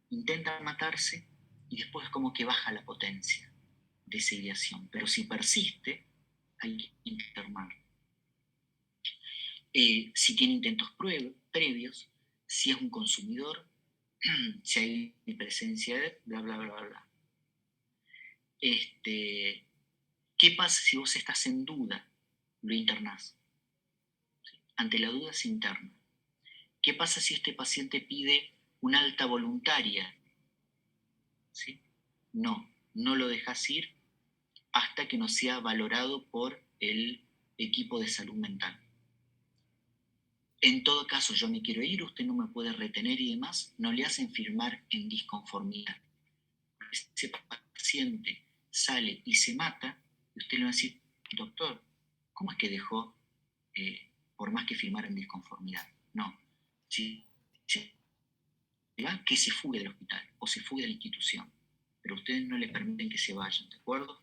intenta matarse y después como que baja la potencia de esa ideación, pero si persiste, hay que internarlo. Si tiene intentos previos, si es un consumidor, si hay presencia de bla, bla, bla, bla. ¿Qué pasa si vos estás en duda? Lo internás. ¿Sí? Ante la duda se interna. ¿Qué pasa si este paciente pide una alta voluntaria? ¿Sí? No lo dejas ir hasta que no sea valorado por el equipo de salud mental. En todo caso, yo me quiero ir, usted no me puede retener y demás, no le hacen firmar en disconformidad. Ese paciente sale y se mata, y usted le va a decir, doctor, ¿cómo es que dejó, por más que firmara en disconformidad? No, si va, que se fugue del hospital o se fugue de la institución, pero ustedes no le permiten que se vayan, ¿de acuerdo?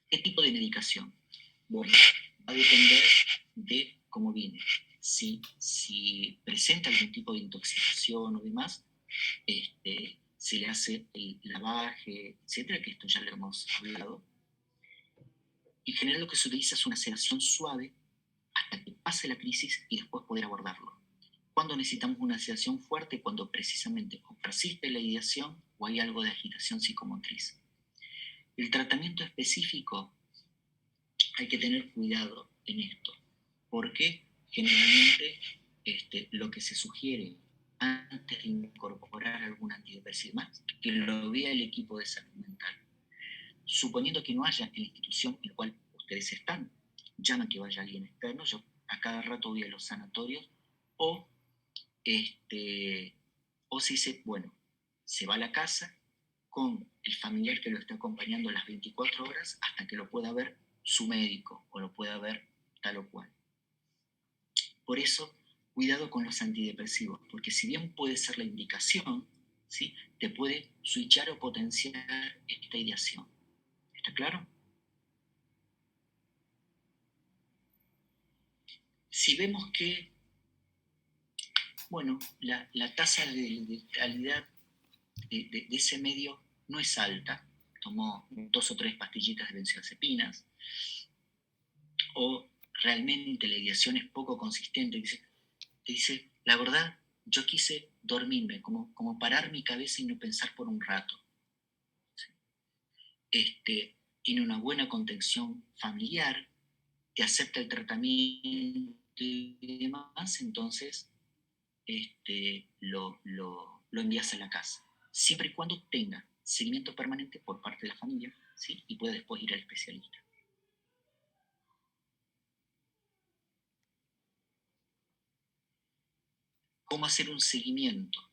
¿Qué tipo de medicación? Bueno, va a depender de cómo viene. Si presenta algún tipo de intoxicación o demás, se le hace el lavaje, etcétera, que esto ya lo hemos hablado. En general lo que se utiliza es una sedación suave hasta que pase la crisis y después poder abordarlo. Cuando necesitamos una sedación fuerte, cuando precisamente o persiste la ideación o hay algo de agitación psicomotriz. El tratamiento específico, hay que tener cuidado en esto, porque generalmente lo que se sugiere antes de incorporar algún antidepresivo más, que lo vea el equipo de salud mental. Suponiendo que no haya en la institución en la cual ustedes están, llaman que vaya alguien externo, yo a cada rato voy a los sanatorios, o se dice, bueno, se va a la casa con el familiar que lo está acompañando las 24 horas hasta que lo pueda ver su médico o lo pueda ver tal o cual. Por eso, cuidado con los antidepresivos, porque si bien puede ser la indicación, ¿sí?, te puede switchar o potenciar esta ideación. ¿Está claro? Si vemos que, bueno, la tasa de letalidad de ese medio no es alta, tomó 2 o 3 pastillitas de benzodiazepinas, o realmente la ideación es poco consistente, te dice, la verdad, yo quise dormirme, como parar mi cabeza y no pensar por un rato. Tiene una buena contención familiar, te acepta el tratamiento y demás, entonces lo envías a la casa, siempre y cuando tenga seguimiento permanente por parte de la familia, ¿sí?, y puede después ir al especialista. ¿Cómo hacer un seguimiento?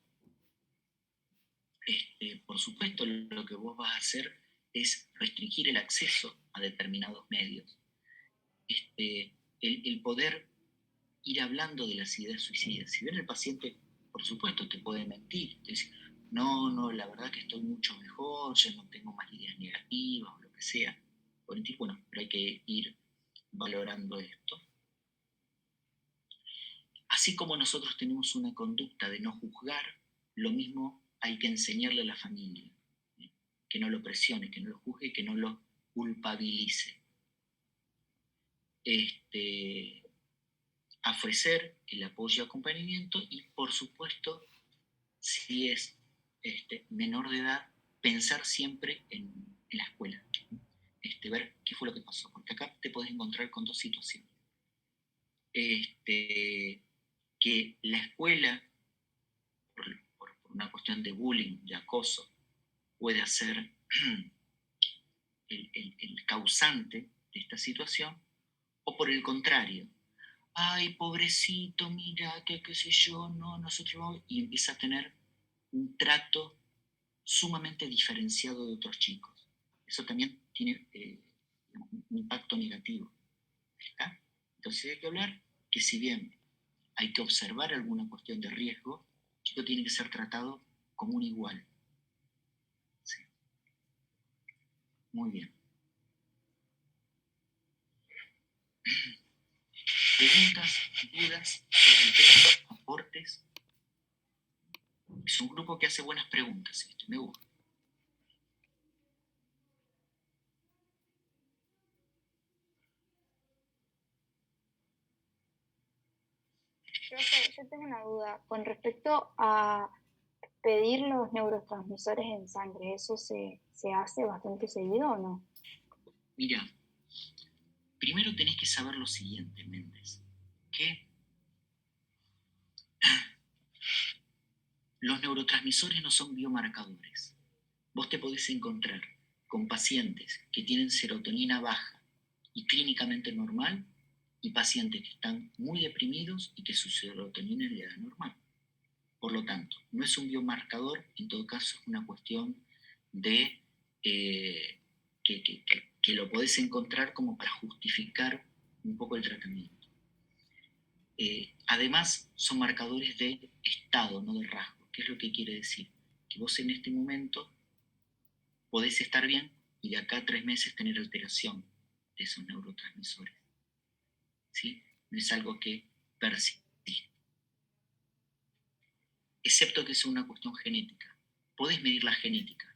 Por supuesto, lo que vos vas a hacer es restringir el acceso a determinados medios. El poder ir hablando de las ideas suicidas. Si bien el paciente, por supuesto, te puede mentir, te dice, no, la verdad que estoy mucho mejor, ya no tengo más ideas negativas o lo que sea. Bueno, pero hay que ir valorando esto. Así como nosotros tenemos una conducta de no juzgar, lo mismo hay que enseñarle a la familia, que no lo presione, que no lo juzgue, que no lo culpabilice. Ofrecer el apoyo y acompañamiento y, por supuesto, si es menor de edad, pensar siempre en la escuela, ver qué fue lo que pasó, porque acá te podés encontrar con 2 situaciones. Que la escuela, por una cuestión de bullying, de acoso, puede ser el causante de esta situación, o por el contrario, ay, pobrecito, mira, qué sé yo, no, nosotros vamos, y empieza a tener un trato sumamente diferenciado de otros chicos. Eso también tiene un impacto negativo. ¿Está? Entonces hay que hablar que si bien hay que observar alguna cuestión de riesgo, el chico tiene que ser tratado como un igual. ¿Sí? Muy bien. Preguntas, dudas sobre el tema, aportes. Es un grupo que hace buenas preguntas, me gusta. Yo tengo una duda con respecto a pedir los neurotransmisores en sangre. ¿Eso se hace bastante seguido o no? Mira, primero tenés que saber lo siguiente, Méndez, que los neurotransmisores no son biomarcadores. Vos te podés encontrar con pacientes que tienen serotonina baja y clínicamente normal, y pacientes que están muy deprimidos y que su serotonina le da normal. Por lo tanto, no es un biomarcador, en todo caso es una cuestión de que lo podés encontrar como para justificar un poco el tratamiento. Además, son marcadores de estado, no de rasgo. ¿Qué es lo que quiere decir? Que vos en este momento podés estar bien y de acá a 3 meses tener alteración de esos neurotransmisores. ¿Sí? No es algo que persiste. Excepto que es una cuestión genética. Podés medir la genética,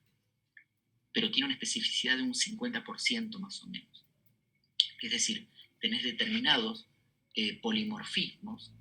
pero tiene una especificidad de un 50% más o menos. Es decir, tenés determinados polimorfismos